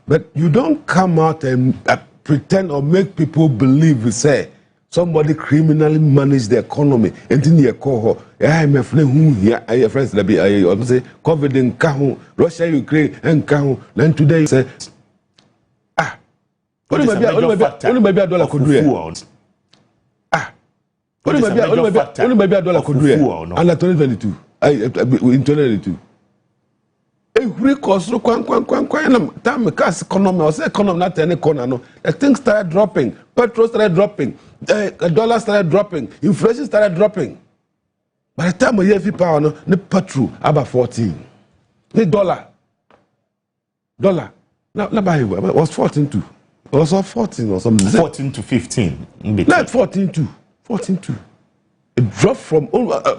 But you don't come out and pretend or make people believe you say somebody criminally managed the economy. And in your cohort, I'm a friend who here, I friends that be I say COVID in Kahu, Russia, Ukraine, and Kahu. Then today say, only maybe $1 could do. Only maybe $1 could do. Under 2022, in 2022. Every cost no time cast economy or say economy not any corner no. The things started dropping, petrol started dropping, the dollar started dropping, inflation started dropping. By the time we hear power no, the petrol about 14. The dollar. Now buy it was 14 too. It was 14 or something. 14 to 15. Not 14 too. 14 too. It dropped from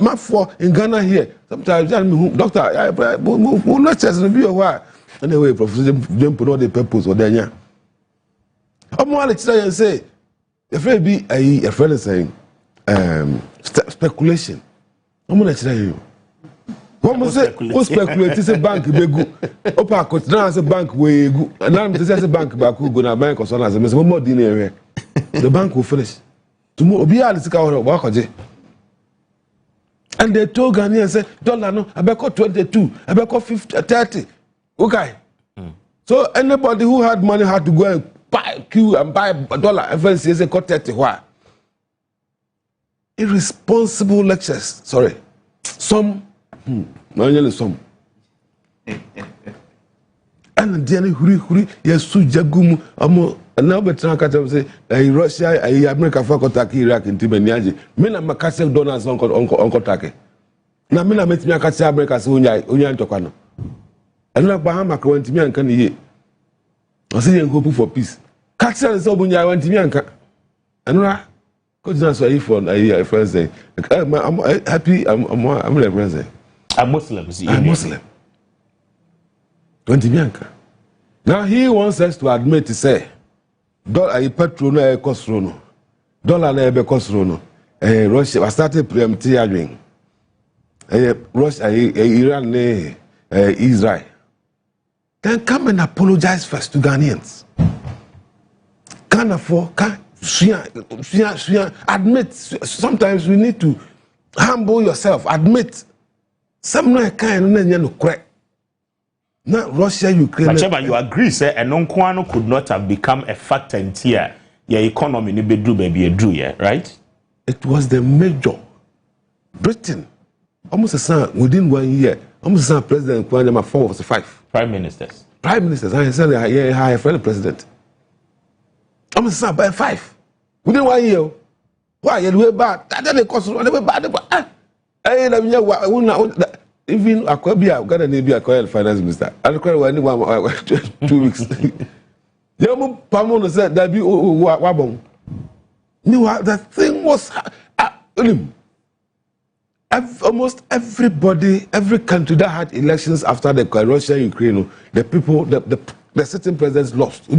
my four in Ghana here. Sometimes doctor, I not just be a while. Anyway, Professor Jim put all the purpose or then. I'm going to try and say, if it be a friend is saying speculation. I'm going to tell you. What must say? Who speculate? It's a bank be good. Opa could now as a bank way good. And now this is a bank back who go to bank or so as a more dinner. The bank will finish. Tomorrow be all the car work. And they told Ghanaians, say, dollar no, I got 22, I got 50, 30. Okay. So anybody who had money had to go and buy queue and buy $1. Everyone says they got 30. Why? Irresponsible lectures. Sorry. Some. Not some. And then huri yes sujagumu amo. And now better can say Russia, America for attack Iraq in Tibeniaji. Mina makase donors on Turkey. Na mina met me akase America so onya ntokwa. And na Bahama ka want me anka ne. I say hope for peace. Catch so bunya want me anka. And na could not say for a friend say I'm happy I'm a friend say. I'm Muslims. I'm Muslim. Want me anka. Now he wants us to admit to say dollar petrol no cost no dollar na be cost no Russia started preempting again Russia Iran Israel then come and apologize first to Ghanaians can afford admit sometimes we need to humble yourself admit some no kind no correct. Now Russia, Ukraine. But you agree, say, and Nkwano could not have become a factor in here. Your economy ni bedru baby a drew, yeah, right? It was the major. Britain, almost a son within 1 year, almost a son President Nkwano 4 or 5 prime ministers. Prime ministers, I said, I friend the president. Almost a son by 5 within 1 year. Why you way bad? That they cost way bad. Even Akwabia, Ghana be a finance minister. I don't know anyone 2 weeks. Yamu Pamon said that be wabong. The thing was almost everybody, every country that had elections after the Russia, Ukraine, the people, the certain presidents lost.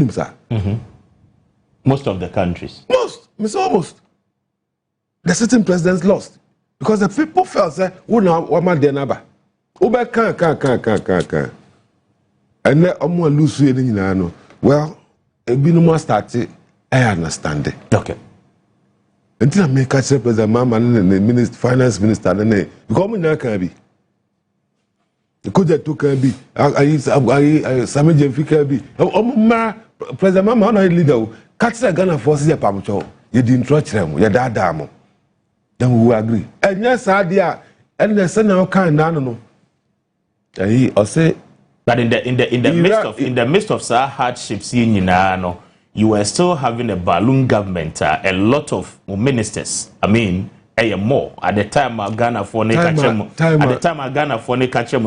Most of the countries. Almost. The certain presidents lost because the people felt that who now what their number. Uber can. And then I'm going to lose you. Well, a bit started. I understand it. Okay. Until I make a check as a mama and the finance minister, and they come in. Can be. The could to can be. I Sammy Jeffy can be. President Mama, no leader. Catch a Ghana forces a pamucho. You didn't trust them. Your dad, then we will agree. And yes, idea. And the son of kind, no. But in the midst of such hardships, you were still having a balloon government, a lot of ministers. I mean, more at the time Ghana for ne catch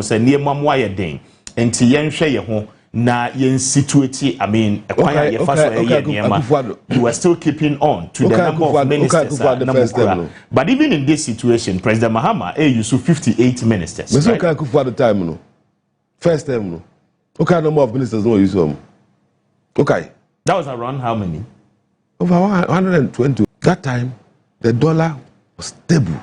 say near mamwa ding and Tian share home na yen situate. I mean, you were still keeping on to the number of ministers. But even in this situation, President Mahama used 58 ministers. Right? Okay, the time no. First time no. Okay, number of ministers no use Okay. That was around how many? Over 120. That time, the dollar was stable.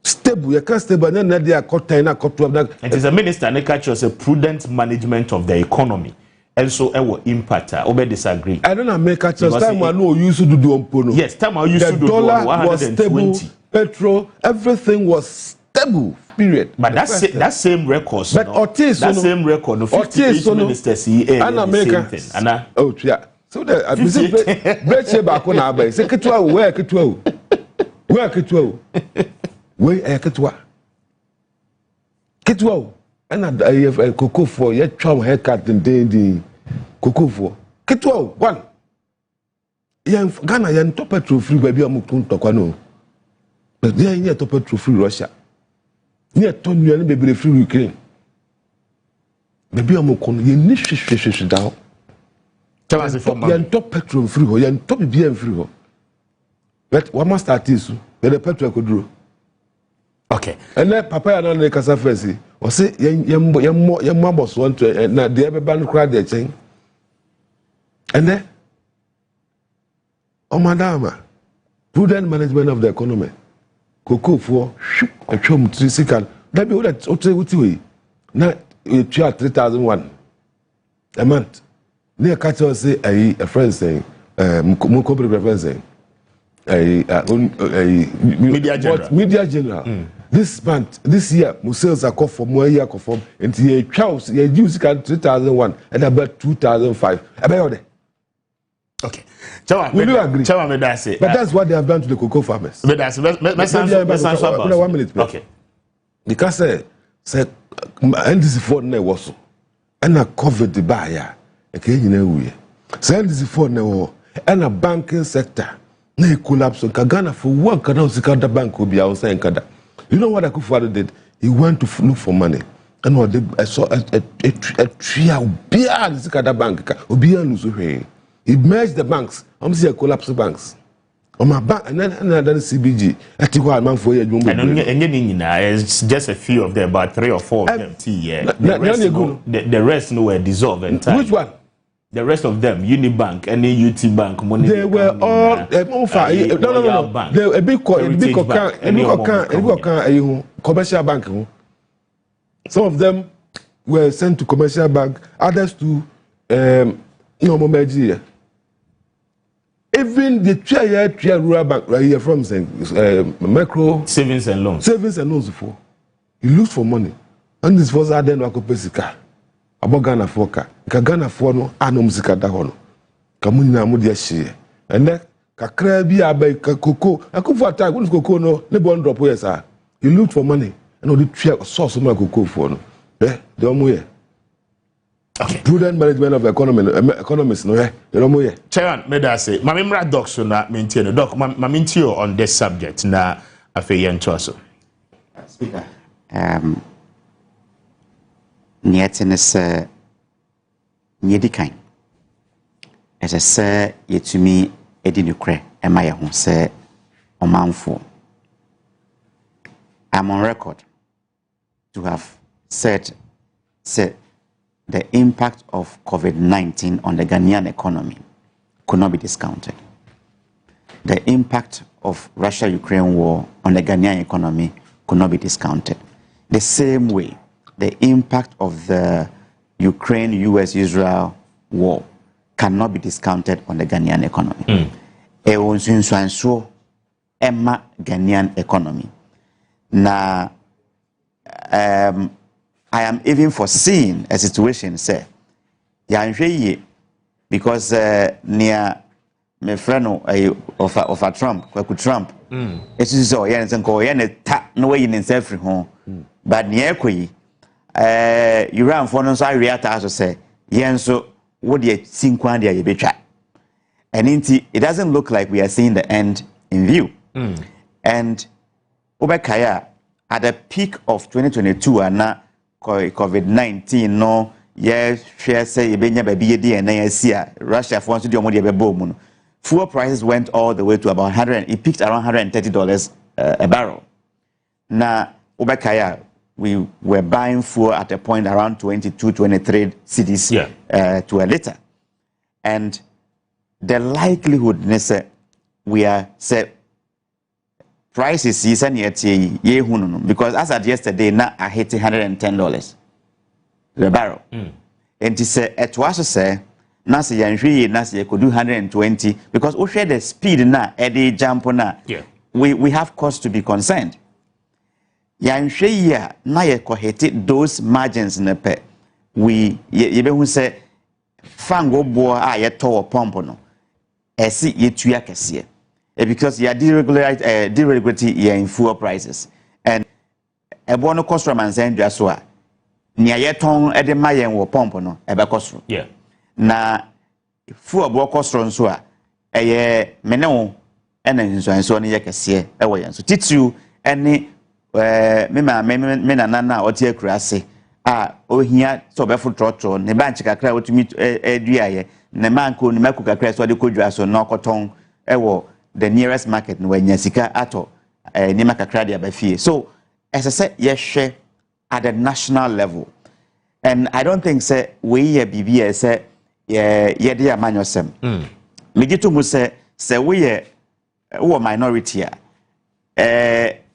stable. You can't stable. And then they are cut time, cut to that. It is a minister and a prudent management of the economy. And so I will impact her. Obe disagree. I don't know make a choice. Time I know used to do Ompono. Yes, time I used to do the dollar was stable. Petrol, everything was stable. Period. But that same record. But Otis, that same record. No, 58 ministers here. And America. Oh yeah. So the break back on our base. Seketwa where ketwa. Where ketwa. Where ketwa. Ketwa. And I have a cocoa for your charm haircut and the cocoa for Ketwa one. Yan Ghana yan top petrol free baby amukun tokwano. But they are near top petrol free Russia. Near Tony and baby free Ukraine. Baby amukun ye nish down. Yan top petrol free ho yan top BM free ho. But what must start this? The petrol could do. Okay. And then Papa and Anna Casa Fancy. Or say, young mothers want to, and they ever ban crowd their chain. And then, oh, madame, prudent management of the economy. Cocoa for a chum 3 seconds. That be what that's what you now you charge 3,001 a month. Near catcher say a friend saying, Mukobi friend saying, Media General. This month, this year, sales are called for more year conform until you choose you use 3,001 and about 2,005. About it. Okay. Will you agree? But that's what they have done to the cocoa farmers. But that's 1 minute. Okay. Because say NDC 4 ne was and a covered the buyer. Okay, you know we. Say NDC 4 ne was and a banking sector. Ne collapse on Ghana for one cannot see the bank will be outside Canada. You know what Akufo-Addo did? He went to look for money. And what I saw a tree out behind the bank. He merged the banks. I'm seeing a collapse of banks. On my bank and then another CBG. I think what man for you. It's just a few of them, about 3 or 4 of them. The rest were dissolved entirely. Which one? The rest of them, Unibank, any UT Bank, money. They were all no. They a big commercial bank. Some of them were sent to commercial bank, others to Momeji. Even the Tria Rural Bank right here from saying micro savings and loans for. He looked for money. And this was our then Wakopesica. About Ghana for Ghana for no anomsika da hono. Kamuna mudia she. And then kakra bi abai cocoa. I could for attack when cocoa no ne bond drop yes sir. You look for money and the tree source of my cocoa for no. The omoye. Okay. Prudent management of economists no the omoye. Chairman, me da say, mamimra doc so na maintain doc mamintio on this subject na afeyen choso. Speaker. Nietene se nyedikan ese se yetumi edi nukre ema ye ho se omanfo. I'm on record to have said the impact of COVID-19 on the Ghanaian economy could not be discounted. The impact of Russia-Ukraine war on the Ghanaian economy could not be discounted. The same way the impact of the Ukraine-US-Israel war cannot be discounted on the Ghanaian economy. Emma Ghanaian economy. Now, I am even foreseeing a situation, say, because near my friend of a Trump, it's so no way in self home, but near Iran for no side react as say, so what do you think one day you be trapped? And it doesn't look like we are seeing the end in view. And Obekaya, at the peak of 2022, and now COVID-19, no, yes, share say, baby, and Russia wants to do more than fuel prices went all the way to about it peaked around $130 a barrel. Now, Obekaya, we were buying fuel at a point around 22, 23 cities to a liter. And the likelihood, we are, say, prices yi sɛ ne tie ye hu no because as at yesterday na I hit $110 the barrel and it say at was say na sɛ yanhwe na sɛ could do 120 because we share the speed na e jump na we have cause to be concerned yanhwe ya na ye hit those margins na pe we ye be hu sɛ fango bo a ye to pump no esi ye tua kese because you are deregulating your fuel prices and a bono cost from and send just so near your tongue at the mayan or pump no ebe cost na fuel block cost from so a ye meno and so on your kese away so titu any menana or tear crassy oh here so barefoot trotro ne bank kakra what to meet a ne man ko ne makuka crass or the kudra so no cotton ewo the nearest market when yasika ato ni makakra dia ba fie so as I said yes at the national level and I don't think say we ye bibia say ye dia manyosem me gitu mu say we ye minority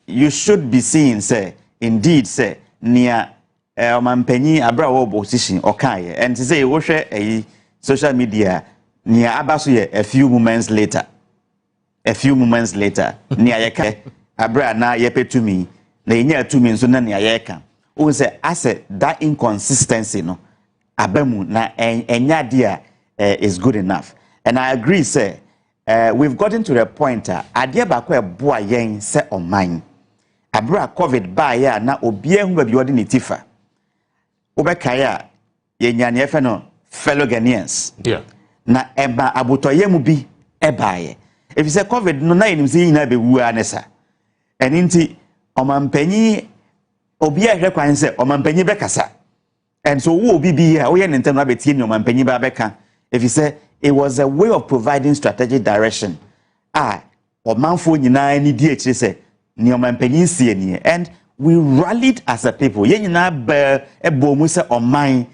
you should be seeing say indeed say near mampanyi abra wo opposition okaye and say wo hwe social media near abaso ye a few moments later ni ayeka abra na yepetumi na enya atumi nso na ni ayeka o say as that inconsistency no abamu na enya dia is good enough and I agree say we've gotten to the point ade ba ko eboa yen say oman abra covid ba ya na obi ehu ba bi odi ni tifa obekaya yenya ne efe no fellow Ghanaians na eba abotoyemu bi ebaye if you say COVID no na enim say nyina be wu anesa eninti omampanyi obi a hwe kwan say omampanyi be kasa and so wo obi bi a wo ye nntem na betie ni omampanyi ba beka if you say it was a way of providing strategic direction omanfo nyina ni di ekire say ni omampanyi sie ni and we rallied as a people ye nyina ba ebo mu say oman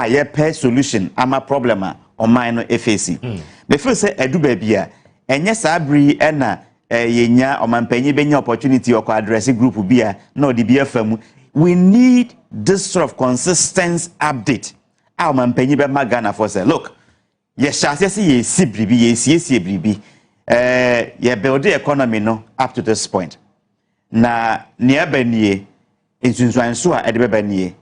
ye pay solution ama problem oman no face me feel say edu ba bia enye sabri ena yenya omampanyi benya opportunity or address group bia na odi bia famu we need this sort of consistent update omampanyi be magana for say look ye shase say ye sibribi ye siesie bribi ye build the economy no up to this point na ne abanie insunsuanso a ede bebanie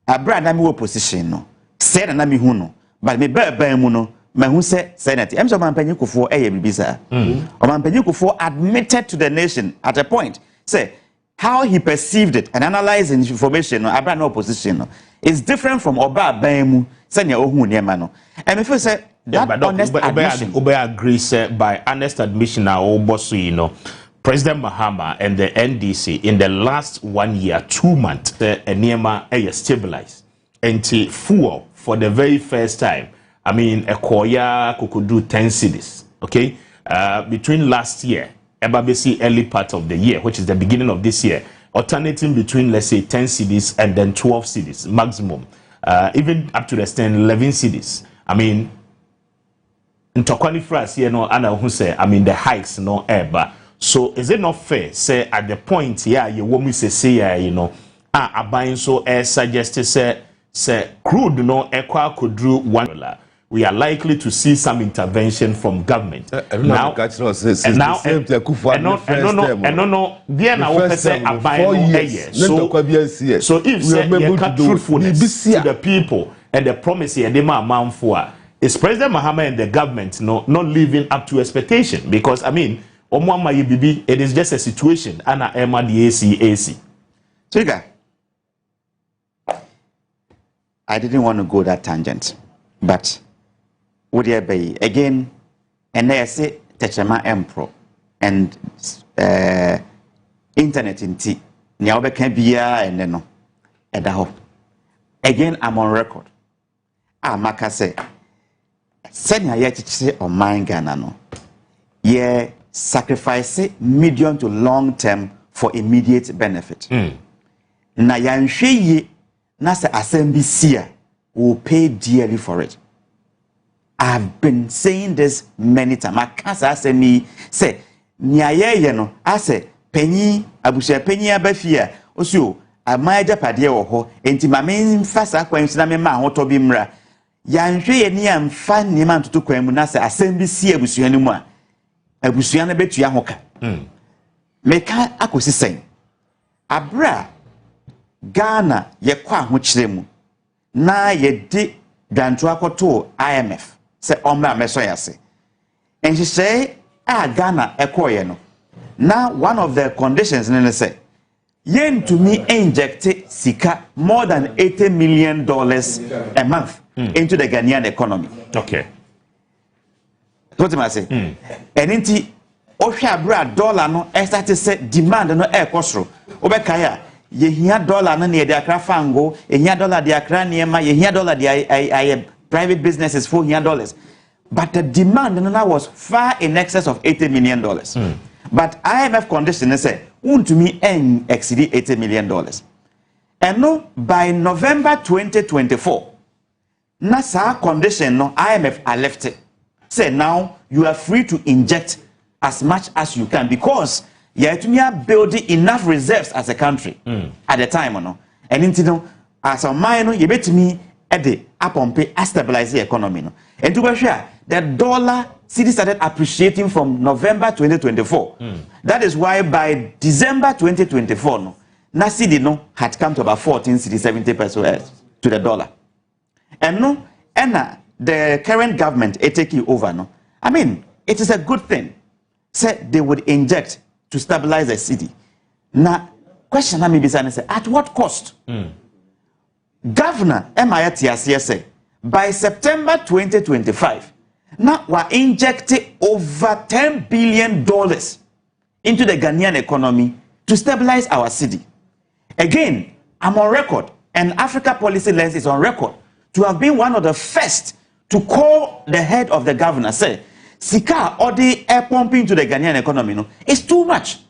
abra na me opposition no say na me hu no but me ba mu no mahu say senate emso mampanyi kufo bibisa mampanyi kufo admitted to the nation at a point say how he perceived it and analyzing information no abra no opposition no is different from oba banmu senya ohu niema no and me feel say that honest admission obe agree say by honest admission na oboso you know President Mahama and the NDC in the last 1 year 2 months the niema stabilized and fuel for the very first time I mean, a Koya could do 10 cities, okay? Between last year, Ebabesi early part of the year, which is the beginning of this year, alternating between, let's say, 10 cities and then 12 cities maximum, even up to the extent 11 cities. I mean, in Tokwani Fras, you know, Anna who say, I mean, the hikes, no eba. So is it not fair, say, at the point, you want me to say, you know, buying so suggested, say, crude, no, could do $1. We are likely to see some intervention from government. Now, so if you cut truthfulness to the people and the promise is President Mahama and the government not living up to expectation? Because I mean, it is just a situation. Anna Emma the AC. Trigger. I didn't want to go that tangent, but would there be again? And I say Techama Empro and internet in tea. Niaobe can be and then no. Again, I'm on record. Maka say, send ya say on mine Ghana no. Ye sacrifice medium to long term for immediate benefit. Na yanhwe ye na se assembly sia will pay dearly for it. I've been saying this many times. I can't say me say niaye no. I say penyi abusia penyi abafia osio amaja pade wo ho enti mame mfasa kwansi na me ma ho to bi mra ya nhwe ye ni amfa ni ma ntoto kwan mu na se asem bi si abusua ni mu a abusua na betua ho ka meka akosi sen abra Ghana ye kwa ho kire mu na ye di danto akoto IMF se omra meso yase and she say Ghana ekoye no now one of the conditions in say yen to me inject sika more than $80 million a month into the Ghanaian economy. Okay. What am I say? And inti ohwa bra dollar no start to say demand no e kosro. Obekaya ye hia dollar no ne de akra fango, ye hia dollar de akra niema, ye hia dollar de private businesses for hia dollars. But the demand no was far in excess of $80 million. But IMF condition say to me exceed $80 million. And no, by November 2024, NASA condition no IMF are left it. Say now you are free to inject as much as you can because you are building enough reserves as a country at the time no. And into as a minor you bet me at the upon stabilize the economy no. And to be sure the dollar cedi started appreciating from November 2024. That is why by December 2024 no na cedi no had come to about 14 cedi 70 pesos to the dollar. And no and the current government taking over no. I mean it is a good thing. Said they would inject to stabilize the cedi. Now question I may be saying at what cost? Governor MIA say by September 2025 now we're injecting over $10 billion into the Ghanaian economy to stabilize our city. Again, I'm on record, and Africa Policy Lens is on record to have been one of the first to call the head of the governor, say, Sika or the air pumping to the Ghanaian economy no, is too much.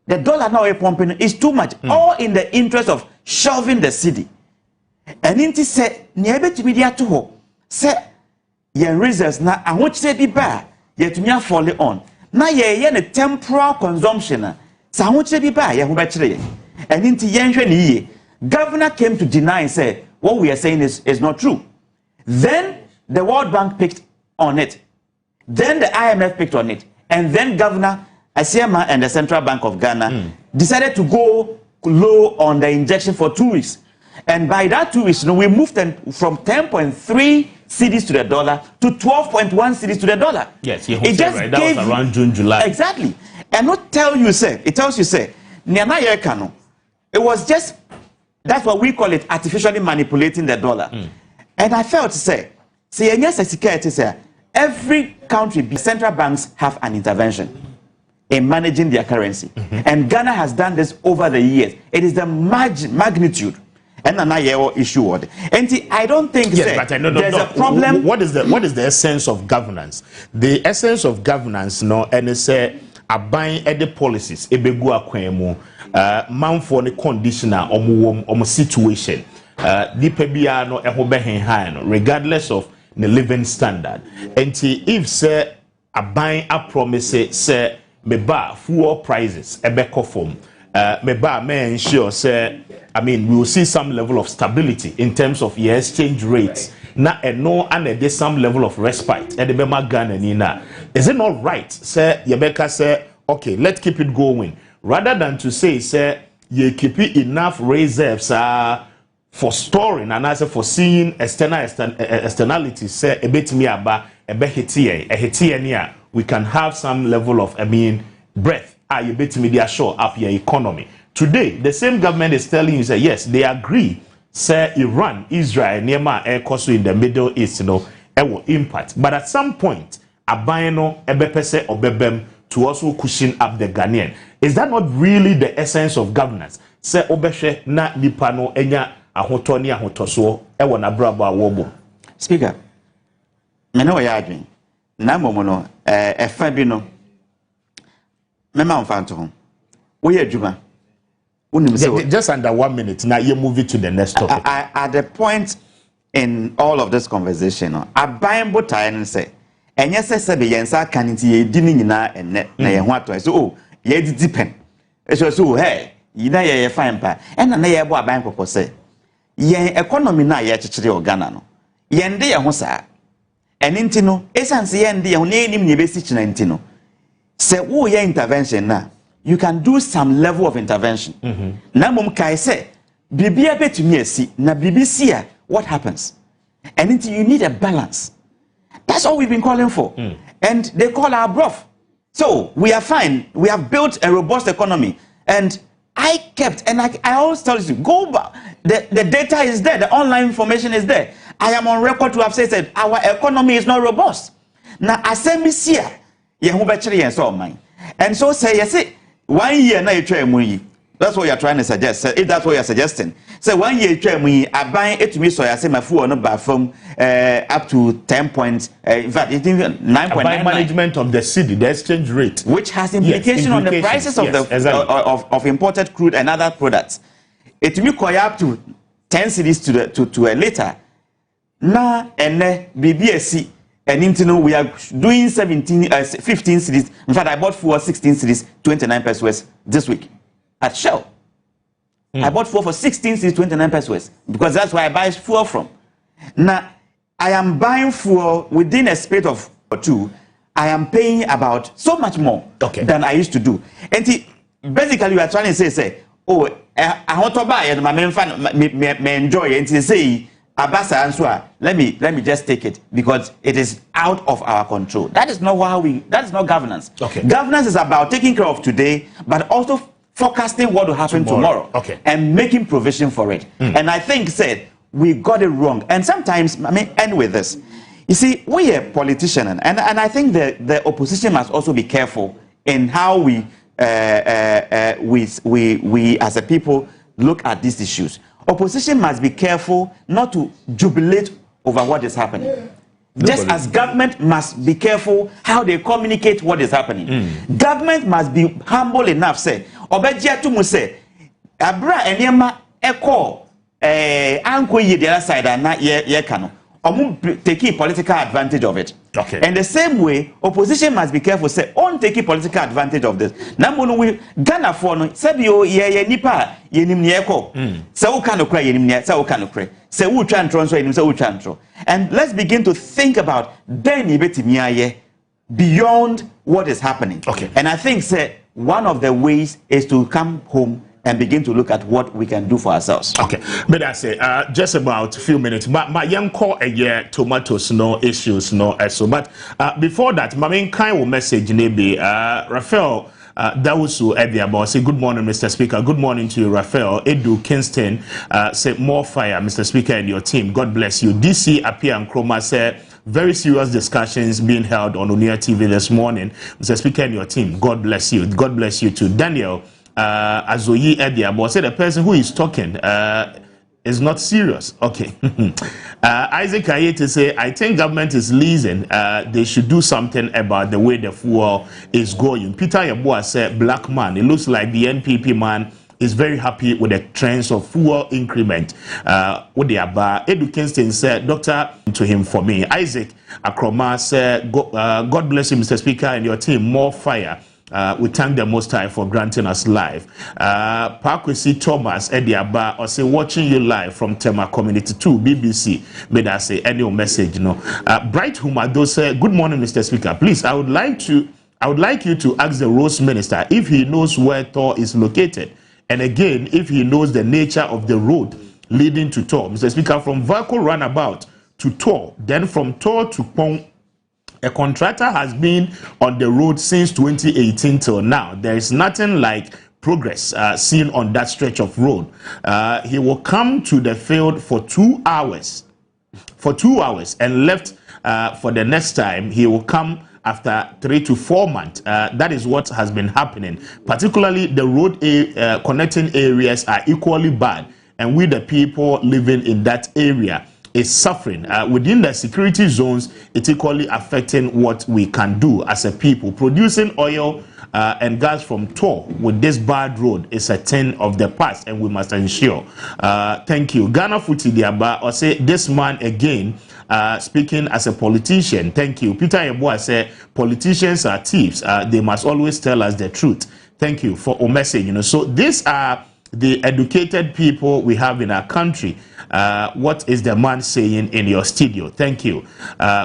The dollar now air pumping is too much, all in the interest of shelving the city. And inti say, niebe to media to ho, say, ye reserves na I want to say be bad, yet to me fall on. Na ye a temporal consumption, so I want to be bad, ye who battery. And inti yen governor came to deny and say, what we are saying is not true. Then the World Bank picked on it. Then the IMF picked on it. And then Governor Asiama and the Central Bank of Ghana decided to go low on the injection for 2 weeks. And by that 2 weeks, we moved them from 10.3 cedis to the dollar to 12.1 cedis to the dollar. Yes, it just right. That was around June, July. Exactly. And not tell you, say, it tells you, say, it was just, that's what we call it, artificially manipulating the dollar. And I felt to say, every country, central banks have an intervention in managing their currency. And Ghana has done this over the years. It is the magnitude. And another issue. And I don't think but I know, there's a problem. What is the essence of governance? The essence of governance, no, and it's abiding at the policies. Ebegu akwemu, man for the conditioner or situation. Dipebia no ehobehen high, regardless of the living standard. And if say abiding a promise say meba fuel prices ebeko form. Meba may ensure say I mean, we will see some level of stability in terms of your exchange rates. Now, and there's some level of respite. And the Bema Ghana Nina. Is it not right, sir? Yebeka say, okay, let's keep it going. Rather than to say, sir, you keep enough reserves for storing and also for seeing externalities, sir, a bit me about a behitia, we can have some level of, I mean, breath. You bet me they are sure up your economy. Today, the same government is telling you, say, yes, they agree, say Iran, Israel, Nema, air cost in the Middle East, it will impact. But at some point, Abayano, Ebepese, Obebem, to also cushion up the Ghanaian. Is that not really the essence of governance? Say Obeshe, na Nipano, Enya, Ahotoni, Ahotoso, Ewa na Braba, Wobo. Speaker, Meno Yadwin, Namomono, Fabino, Mema Fanto, we are Juma. Just under 1 minute. Now you move it to the next topic. At the point in all of this conversation, I buy both and say, and yes, I said, the answer can be dinning in and net. So, oh, ye depend. so hey you know ye fine pa and na ye bo aban kokko say yen economy na ye chichire o Ghana no yen de ye ho saa eni no essence yen de ye ho na enim ne besi china nti no say wo ye intervention na you can do some level of intervention na mom kai say bibia betumi asi na BBC a what happens and until you need a balance. That's all we've been calling for. And they call our bluff. So we are fine. We have built a robust economy. And I kept, and I always tell you, go back. The data is there. The online information is there. I am on record to have said our economy is not robust. Now, I say, Monsieur, and so say, yes, 1 year now you try money. That's what you're trying to suggest. If that's what you're suggesting. So 1 year I buy it to me so I say my food on buy from up to 10 points. In fact, it is 9.9. Management of the city, the exchange rate, which has implication on the prices of of imported crude and other products. It to me up to 10 cities to a liter. Now and BBSC and into we are doing 15 cities. In fact, I bought for 16 cities, 29 pesos this week. At Shell. I bought fuel for 16 cities, 29 pesos because that's where I buy fuel from. Now, I am buying fuel within a space of 2. I am paying about so much more than I used to do. And basically, you are trying to say, oh, I want to buy it, my main fan may enjoy it. And say, Abasa Answa, let me just take it because it is out of our control. That is not that is not governance. Governance is about taking care of today, but also forecasting what will happen tomorrow. And making provision for it. And I think we got it wrong. And sometimes, I mean, end with this. You see, we are politicians, and I think the opposition must also be careful in how we as a people look at these issues. Opposition must be careful not to jubilate over what is happening. Just as government must be careful how they communicate what is happening. Government must be humble enough, say, Obejia to say, Abra Enyema Eko Anko Ye the other side and not ye cano. Taking political advantage of it. And the same way, opposition must be careful, say, on taking political advantage of this. Namono we Ghana for no, said you ye nipa, ye nimnieko. So can cry ye nimnia, so can cry. Say, who try transfer him, so who transfer. And let's begin to think about then beyond what is happening. And I think, say, one of the ways is to come home and begin to look at what we can do for ourselves. But I say just about a few minutes. But my young call a year tomatoes no issues no so. But before that, my main kind of message maybe Raphael Dawusu Ediabo say good morning, Mr. Speaker. Good morning to you, Raphael. Edu Kingston say more fire, Mr. Speaker, and your team. God bless you. DC Apia and Chroma said very serious discussions being held on Unia TV this morning. Mr. Speaker and your team. God bless you. God bless you too. Daniel Azoyi Ediabo said the person who is talking is not serious. Isaac Ayete say, I think government is leasing. They should do something about the way the fuel is going. Peter Yeboah said, black man. It looks like the NPP man is very happy with the trends of fuel increment. With the Abba, Edu Kingston said, Doctor, to him for me. Isaac Akroma said, God bless you, Mr. Speaker, and your team. More fire. We thank the Most High for granting us life. Pakwesi Thomas Ediaba or say watching you live from Tema Community 2 BBC. May I say any message? No. Bright Humado say good morning, Mr. Speaker. Please, I would like you to ask the Roads Minister if he knows where Tor is located, and again if he knows the nature of the road leading to Tor. Mr. Speaker, from Vaco Runabout to Tor, then from Tor to Pong. A contractor has been on the road since 2018 till now. There is nothing like progress seen on that stretch of road. He will come to the field for 2 hours. And left for the next time. He will come after 3 to 4 months. That is what has been happening. Particularly the road connecting areas are equally bad. And we the people living in that area is suffering. Within the security zones, it's equally affecting what we can do as a people. Producing oil and gas from Tor with this bad road is a thing of the past, and we must ensure. Thank you. Ghana Futi Diaba, or say this man again, speaking as a politician. Thank you. Peter Yeboah said, politicians are thieves. They must always tell us the truth. Thank you for your message. So these are the educated people we have in our country. What is the man saying in your studio? Thank you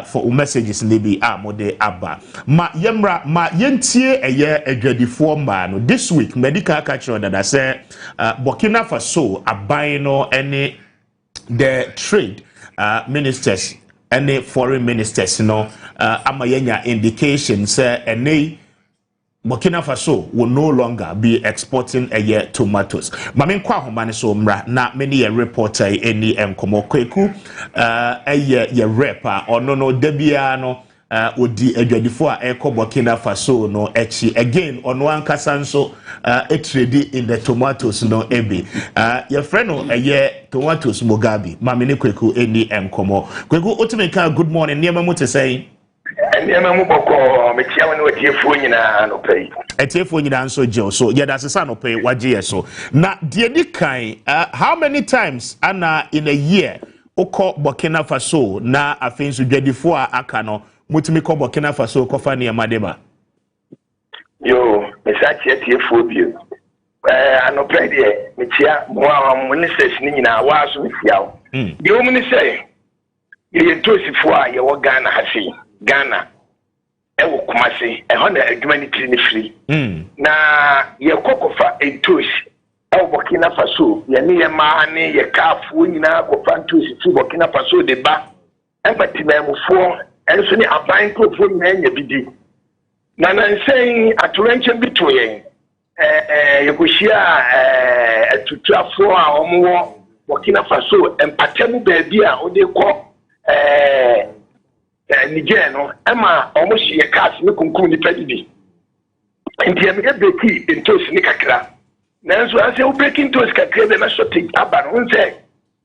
for your messages. Libi Amode Abba. Ma yemra ma yentie eye edwadifo mba no. This week medical catcher that I say Burkina Faso abino any the trade ministers any foreign ministers amayenya indications any Burkina Faso will no longer be exporting tomatoes. Mame kwa homane so mra na many a reporter any enkomo kweku ye repa ono no debia no odi adwadifo a eko Burkina Faso no echi again ono ankasa nso trade in the tomatoes no ebi your friend no tomatoes Mugabe mame ne kweku any enkomo kweku otumeka good morning niema mo te say Ema mu boko metia woni watiefo nyina no pay. Etiefo nyina nso je so ye da sesa no pay waje so. Na de di kan how many times ana in a year oko Burkina Faso na afensu dwadifo a aka no mutumi ko Burkina Faso ko fa ne madeba. Yo, mesachi etiefo bio. Ano pay de metia mo ministers ni nyina wa so mefiawo. De o mini say ye ntosifo a ye wo Ghana hasi. Ghana ewo kumase e hona adwumani tiri free na ye kokofa entos ewo Burkina Faso ye ne ye ma ne ye kafu nyina kofa entos fi Burkina Faso de ba empati na mufo enso ni aban krofo nyina nya bidi na nsɛn atorenche bitoye ye koshia atutuafo a omo Burkina Faso empatemu baabi a ode kɔ Niger no ema almost ye cast me kunkum ni pedibi nti am get beki entos ni kakra nanso ase u beki entos kakra be na shoti aba no nse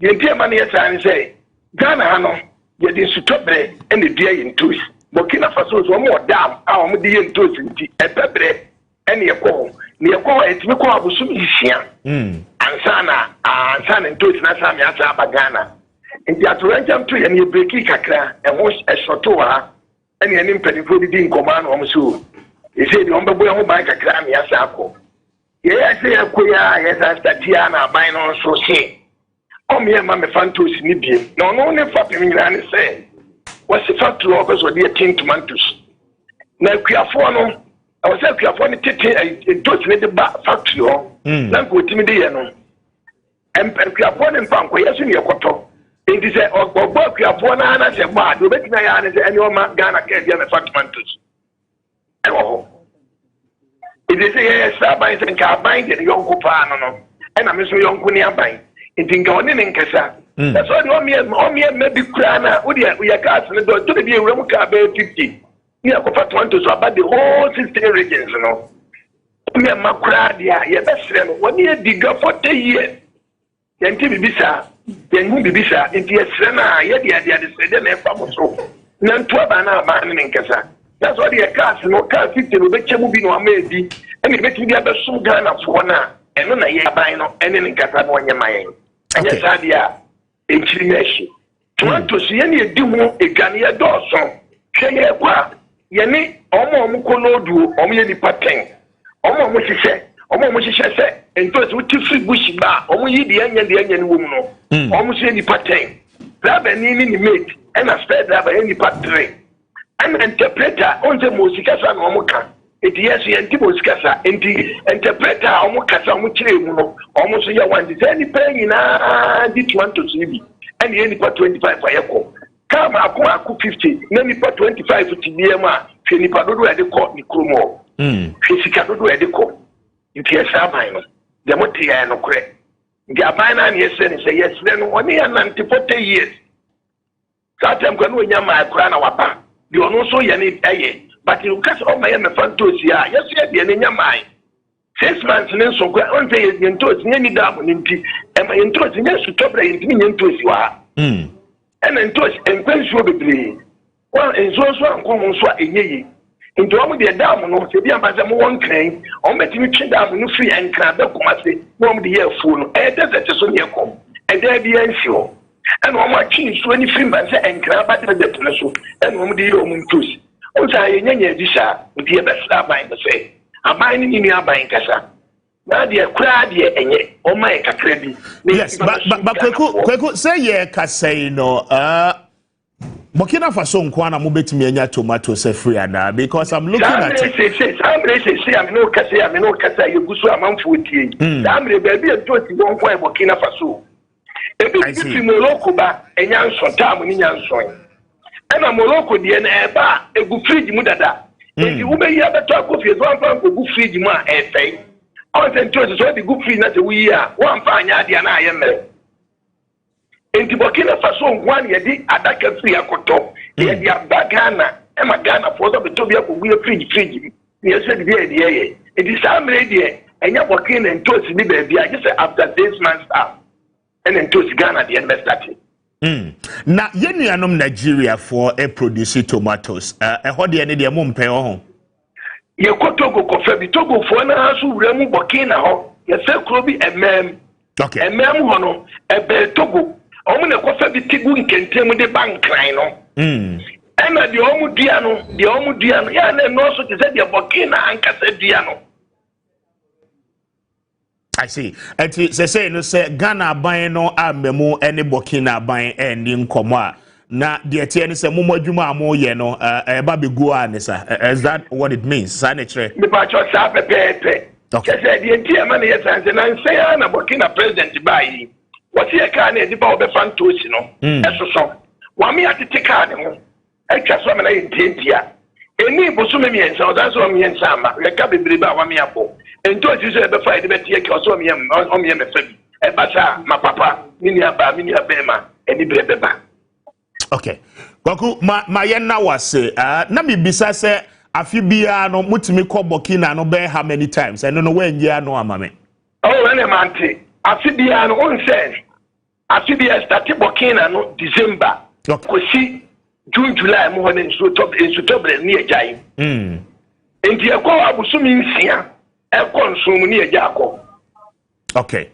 ye nti ma na ye san say Ghana ha no ye di sutobre ene dua ye entos Burkina Faso so mo dam a mo di ye entos nti ebebre ene ye ko ni ye ko etimi ko abusum hisia ansana entos na sami asa aba Ghana nti atoranjam to ye ne breki kakra ho esoto wa ene ne mpanifo di nkoma na omso ese di ombebo ho ban kakra me asa akọ ye ase akoya ye sa statia na ban no so se o me ma me fantos ni biem na ono ne fa pem nyina ne se wasi factory obeso de tin tomatoes na kuafo no o se kuafo ne tete dot ne de ba factory ho na ko timi de ye no kuafo ne mpa ko yeso ne yekoto It is a work you have one as a bad, you bet me as any man Ghana can be a factmantus. It is a Sabines and Carbine and young Copano, and I'm so young Kunia Bine. It in going in Cassa. That's all you maybe crana, we are casting the door to be a Romuca 50. You have factmantus about the whole 16 regions, you know. Me and Macradia, your best friend, 1 year digger for 10 years. Yanti bibisa yengu bibisa inti esrena yedi de na efa so na nto aba na aba ne nkesa that's why the cars no car 50 no be chemu bi no amedi ene be tindi abesum Ghana fo na eno na ye aban no ene nkesa no onye mayen anya sadia enchirimeshi to so ye ne edi ho egane ye dɔɔso hwe ye kwa ye ne omo kolodu omo ye ni paten omo hyehyɛ omo hyehyɛ sɛ entos wuti free bush ba omo yi de anya ne wo mu no omo so ni paten driver ni mate and a spare driver any part 3 and interpreter on the musika sa no omo ka eti yes ye nti musika sa enti interpreter omo kasa omo kire mu no omo so ye wan de any pay nyina di 20 bi and ye ni pa 25 fa ye ko kama ako 50 na ni pa 25 ti bi ma hwe ni pa dodo ya de ko ni kromo hwe sika dodo ya de ko nti esaban no de moti ya no kure nti aban na ne yese ne say yes no oni ya 40 years satem kwa no nya ma kura na wapa de ono so ye ne eye but you case o ma ye me fantasy a yes ye de ne nya mai 6 months ne so kwa on say ye ntozi nya ni da mo nti e ma ntozi nya su tobre ye nya ntozi wa ena ntozi enkwansuo bebre wa enzo so ankon so a enyeyi nti omo de dam no se bia baza mo won kran omo betimi twe dam no free enkran be komase no omo de ye afu no e desert so ne kom e da bia nsio ena omo atwi so ni free man se enkran ba de so ena omo de ye omo ntozi o sa ye nyanya di sha nti e be sra ban be se aban ni ni aban kasa na de kura de enye o mai kakra bi yes but kweku say ye kasai no Burkina Faso nkwana mo betimi anya tomato se free ana because I'm looking at it. I'm no kasa you gusu amanfo tie. Amre baby to ti won kwa Burkina Faso. Ebi ti Morocco ba enya nso tam ni nya nso. Ena Morocco de na eba egu fridge mu dada. Ebi wo be ya beto akofie so amfa egu fridge mu a efei. On se nto so de gu fridge na se wi a wo amfa anya ade na aye mere. Enti Burkina Faso ngwan ye di adaka free akoto ye di abagana e magana for so beto bia ko wi fridge ye se di ye enti samre di enya Burkina ntosi bi ba bia je say after 6 months up and ntosi Ghana di end start na yenuanom Nigeria for a produce tomatoes ho de ne de mo mpe ho ye ko Togo ko fa bi Togo fo na so wura mu Burkina ho ye se kro bi emem okay emem ho no ebe Togo omu na kofa bi tigu nkentem de bankran no ena de omu dua no ya na no so te se de Burkina ankasa dua no I see enti say no say Ghana ban no amemu ene Burkina ban eni nkomo a na de tie ne se momadwuma amo ye no eba be go anisa is that what it means sanitary me pa cho sa pepe okay say de tie ma na ye sanse na say na Burkina president bai what you can do about the fantosi no eso wa me atete ka ne ho e twa so me na yentia eni boso me miensa o dan so me yensa ma le ka bebre ba wa me abo ento ti so e be fa e be tie ke o so me me fa bi e ba sa ma papa mini aba ma eni brebe ba okay kwaku ma ye na wase na me bisa se afi bia no mutimi ko Burkina no be how many times eno no we ngia no amame oh ene mante afibia no on say afibia start Burkina no December kosi June July mo hono nso tobre ni ejai enti ekọ abusumi nsia ekọ nso mu ni eja akọ okay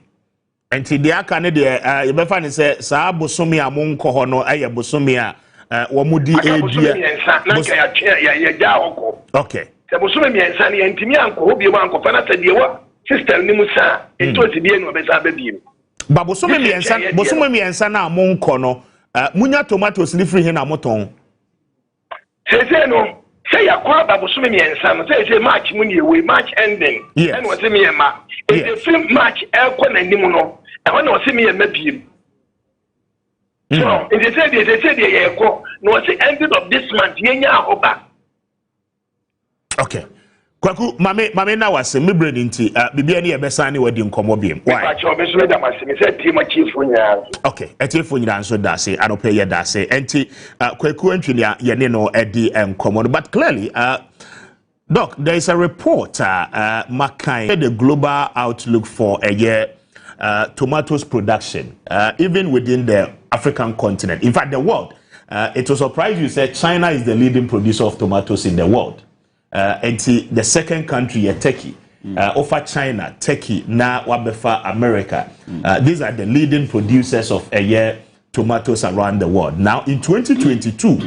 enti de aka ne de ye be fa ne say sa abusumi amonko ho no aye busumi a wo mudi edua na ka ya eja akọ okay se busumi miensa ne ntimi anko ho bi mo anko fa na se de wa system ni musa etosi bi enu obesa babiem ba bosome miensa na amonko no munya tomatoes ni free he na moton se no say yakwa ba bosome miensa no say March mu ni we March ending and what me ma the film March ekọ na nim no e ho na o se me mabiem so they say they ekọ no say ending of this month yenya ahoba okay kwaku mame na wase me brain nti bibia ne yebesa ne wadi nkomo biem why cho be so me da mase me say team chief nya okay etiefo nyina nso da se anope ye da se enti kwaku antwini ye ne no edi nkomo but clearly doc there is a report makai the global outlook for a year tomatoes production even within the African continent, in fact the world. It will surprise you say China is the leading producer of tomatoes in the world. And the second country, Turkey, over China, Turkey, now Wabefa, America. These are the leading producers of a year tomatoes around the world. Now, in 2022,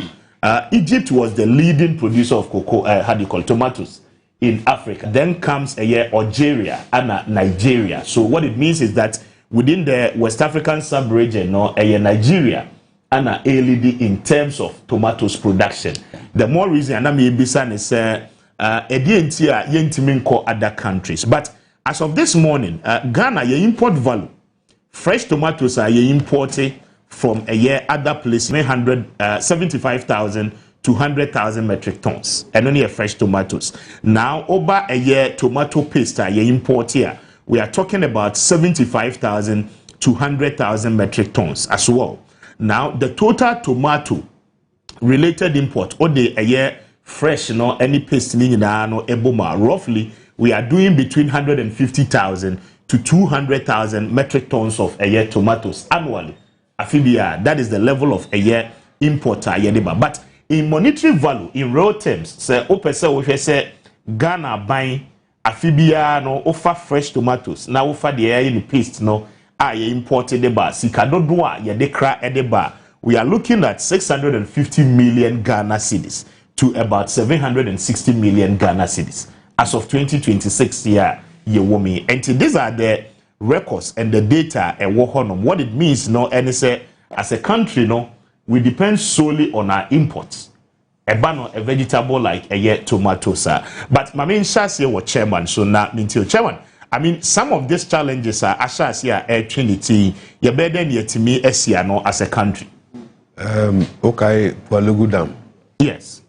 Egypt was the leading producer of cocoa, tomatoes in Africa. Then comes a year Algeria and Nigeria. So what it means is that within the West African sub-region, a year Nigeria and a lead in terms of tomatoes production. The more reason I may be saying is other countries. But as of this morning, Ghana, your import value, fresh tomatoes are imported from a year other place 75,000 to 100,000 metric tons, and only a fresh tomatoes. Now, over a year tomato paste you import here, we are talking about 75,000 to 100,000 metric tons as well. Now, the total tomato related import or the a year fresh no any paste no eboma roughly we are doing between 150,000 to 200,000 metric tons of a year tomatoes annually. Afibia, that is the level of a year importer yediba. But in monetary value, in real terms, say opese we say Ghana buying afibia no offer fresh tomatoes. Now offer the air in paste no ye imported the bar. Sikadodwa yedekra edeba. We are looking at 650 million Ghana cedis to about 760 million Ghana cedis as of 2026 year woman. And these are the records and the data and what it means no and say as a country no we depend solely on our imports. A vegetable like a tomatoes. But my main shas here was chairman, so now chairman. I mean, some of these challenges are ashas here at Trinity. You better yet to me as a country. Okay, Palugu Dam. Yes.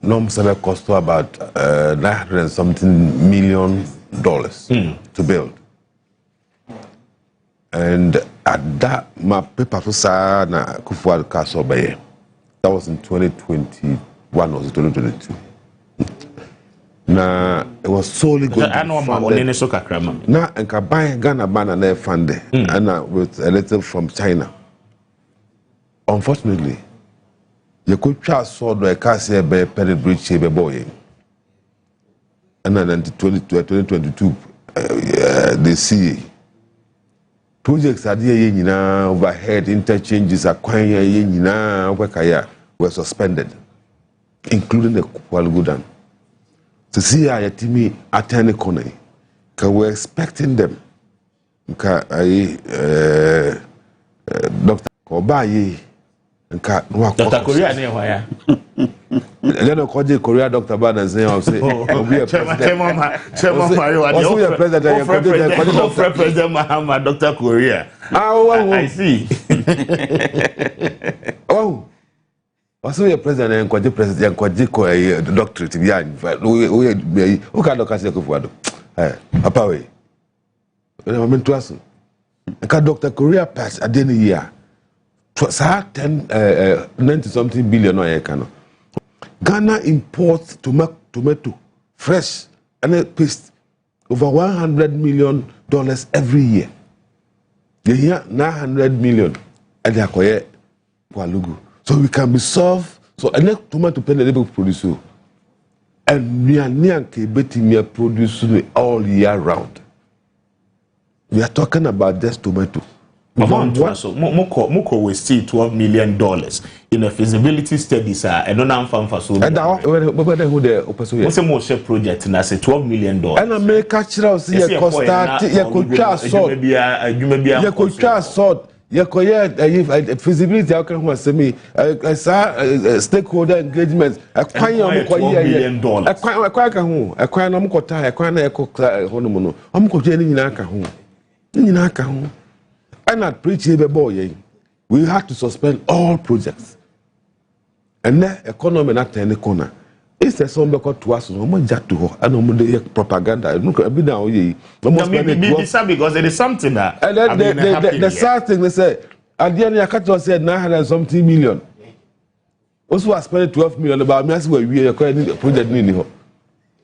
Norms have cost to about $900 and something million to build. And at that, my paper was na Kufuor Castle Bay. That was in 2021 or 2022. Now it was solely going to be funded. Now and can buy Ghana banana funded and with a letter from China. Unfortunately, you could try sword like I say by penny bridge shape boy. And then in 2022, they see projects are there overhead interchanges acquiring were suspended, including the Palugu Dam. To see how a team at any corner, we're expecting them. Dr. Obaye, Dr. Korea, then I call the Korea Dr. Ban and say, I'll say, President Mahama, Dr. Korea. I see. Oh. Also, your president and Kwaji president, Kwaji doctorate behind. Who can look at the Kufuor? Papa, way. I'm in Twasso. Dr. Korea passed at the end of the year. 90-something billion or Ghana imports tomato, fresh, and paste over $100 million every year. They hear 900 million and they acquire Palugu. So we can be solved. So and let tomato pen able to produce. And we are near betting producing all year round. We are talking about this tomato. Moko will see $12 million in a feasibility studies and non for so. And now who the more project and I say $12 million. And I make catch out see a cost you could trust sort. Feasibility outcome was me. I saw stakeholder engagement. $1 million. Acquire no kota, acquire honomono. Naka. And not preach boy. We had to suspend all projects. And the economy not any corner. It's a song because to us, no one jack to her, and no more propaganda. Look at me now, because it is something that. And then the sad thing they say, at the end, Yakato said 900 something million. Also, I spent 12 million about me as well. We are acquiring a project.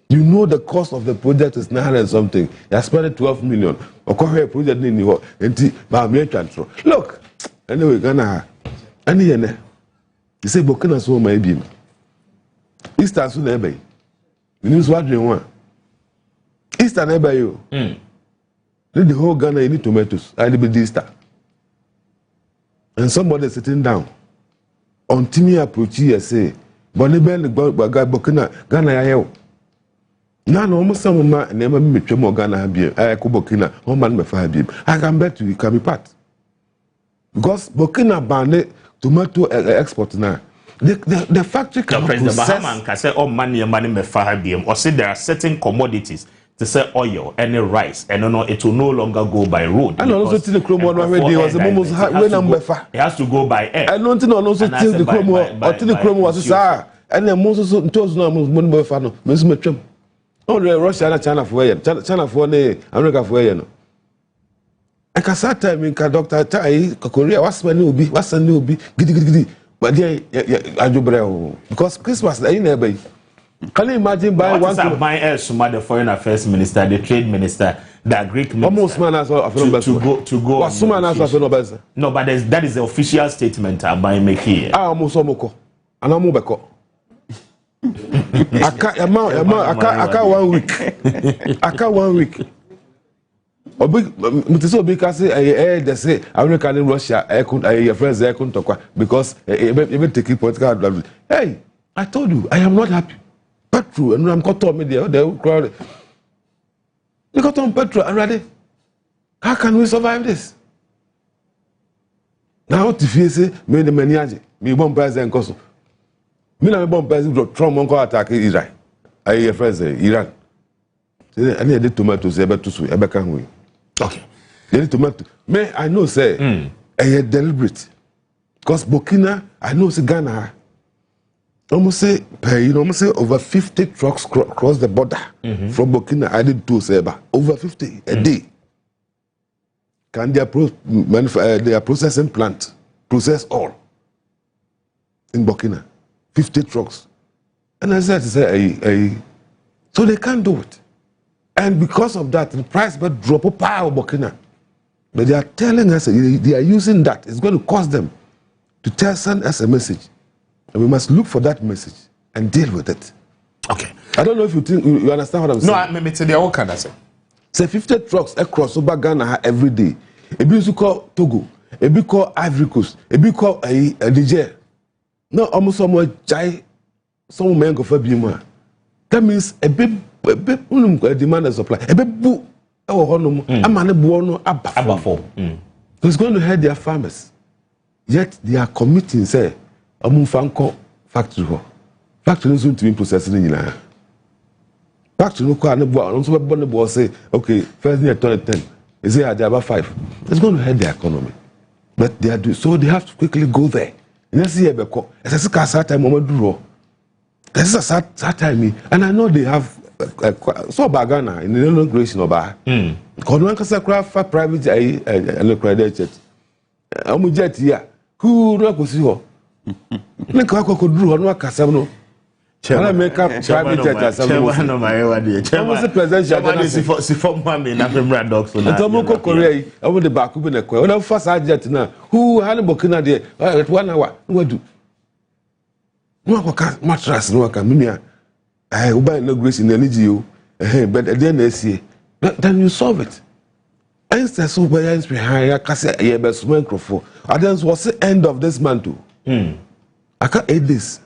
You know the cost of the project is 900 something. You spent 12 million. Acquire a project in New York. Look, anyway, Ghana, and you say Burkina so may be. Easter soon ever. You know what you want. Easter never you. The whole Ghana you need tomatoes. I need Easter. And somebody sitting down. On Timmy approach you say, Bonnie Ben Burkina Ghana ya. Now almost some man never meet more Ghana have I could Burkina, one man may fire I can bet you can be part. Because Burkina banned tomato export now. The factory can process. Say all money may fire or say there are certain commodities to say oil and rice and no it will no longer go by road. And also the chrome one already was almost it has to go by air. I don't know also till the chrome or till the chrome was a and then most of those no most fano Miss Metrum. Oh, Russia and China for China for America for you. I can start time in Dr. Tai Korea what's when you be what's a new be giddy. But yeah, I do because Christmas I never. Can you imagine buying one to buy the foreign affairs minister, the trade minister, the Greek minister? Almost man as well to go. What some man as well no, but that is the official statement by make here. Almost omoko. And I'm mobile. I can't 1 week. I can't 1 week. Because they say America and Russia, your friends there couldn't talk because even taking political advantage. Hey, I told you, I am not happy. petrol and I'm got on me there. They crowd. We got on petrol already. How can we survive this? Now, if you say, me the many me bomb president Koso. Me na me bomb president Trump won't attack Israel. I hear friends say Iran. I need the tomatoes ebe to sweet ebe can we. Okay. The tomato. Me I know say I deliberate. Because Burkina, I know say Ghana. Almost say over 50 trucks cross the border from Burkina. I did two say over 50 a day. Can their processing plant process all in Burkina? 50 trucks. And I said, so they can't do it. And because of that, the price will drop power Burkina. But they are telling us they are using that. It's going to cost them to send us a message. And we must look for that message and deal with it. Okay. I don't know if you understand what I'm saying. No, I mean, tell you what can I say? Say 50 trucks across over Ghana every day. A bit called Togo, a bit called Ivory Coast, a bit called Niger. No, almost some men go for Bima. That means a bit demand and supply. A bit boo. A man buono abafo. It's going to hurt their farmers. Yet they are committing, say, a Mufanko factory. Factory is going to be processing in Ghana. Factory no car no boy. Also, the boy say, okay, first year 2010. Is there about 5? It's going to hurt the economy. But they are doing so they have to quickly go there. Next year, it's a sad time. This is a sad time, and I know they have so Bagana in the inauguration of Bar. Because one can craft private and credit. I'm jet here. Who knows you? Look how I could do on what Casano. I make up private jet as someone of my idea. Chairman, presidential for mommy, nothing red dogs. Tomoko Korea, I want the back open a quail. When I first I jet now, who had a Burkina there at 1 hour? What do? No mattress, no camina. I will buy no grace in the NGO, but at the end, then you solve it. Instead, so by behind a cassette, a best microphone. I then was the end of this month too. I can't eat this.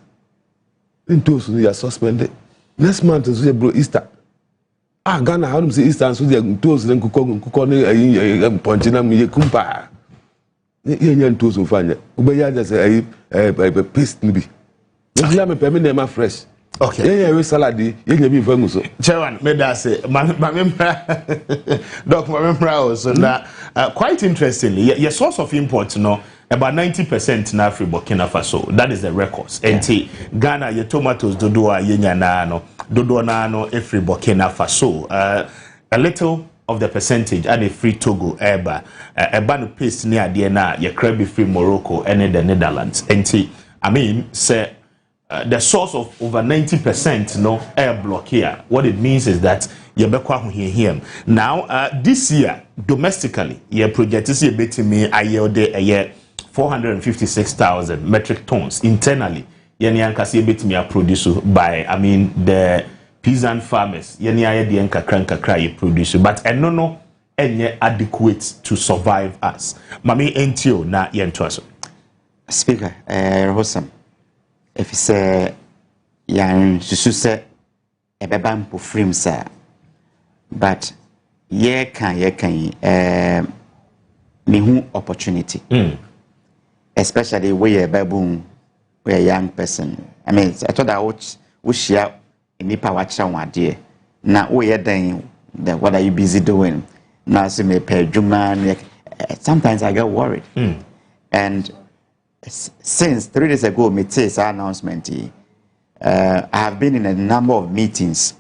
In two, so they are suspended. Next month is Easter. Ghana, how do you say Easter? So they are toes and cook on Pontina, me, Kumpa. You toes of fire. Ubaya just a paste, maybe. I'm a permanent fresh. Okay. Yeah, salad, you can be famous. Chairman, may I say, Dr. also quite interestingly, your source of import, about 90% na free Burkina Faso. That is the records. And Ghana, your tomatoes, dodoa, yenyanano, dodoanano, free Burkina Faso. A little of the percentage and a free Togo, eba, a banu paste near Diana, your crabby free Morocco, and the Netherlands. And I mean, say, the source of over 90% no air block here. What it means is that you're here. Now, this year, domestically, your project is a bit me a year 456,000 metric tons internally. Yanyankasi bit me produce by the peasant farmers. Yanyanka cranka cry produce, but no adequate to survive us. Mami entio na yentoaso. Speaker, Wasem. If you say, yan sususe ebeba mpo frame sir, but ye can me opportunity, especially where you're baboon, where a young person. I mean, I thought I would share any power one dear. Now we are doing what are you busy doing? Now so me pay Juma. Sometimes I get worried, and since 3 days ago, me say announcement. I have been in a number of meetings,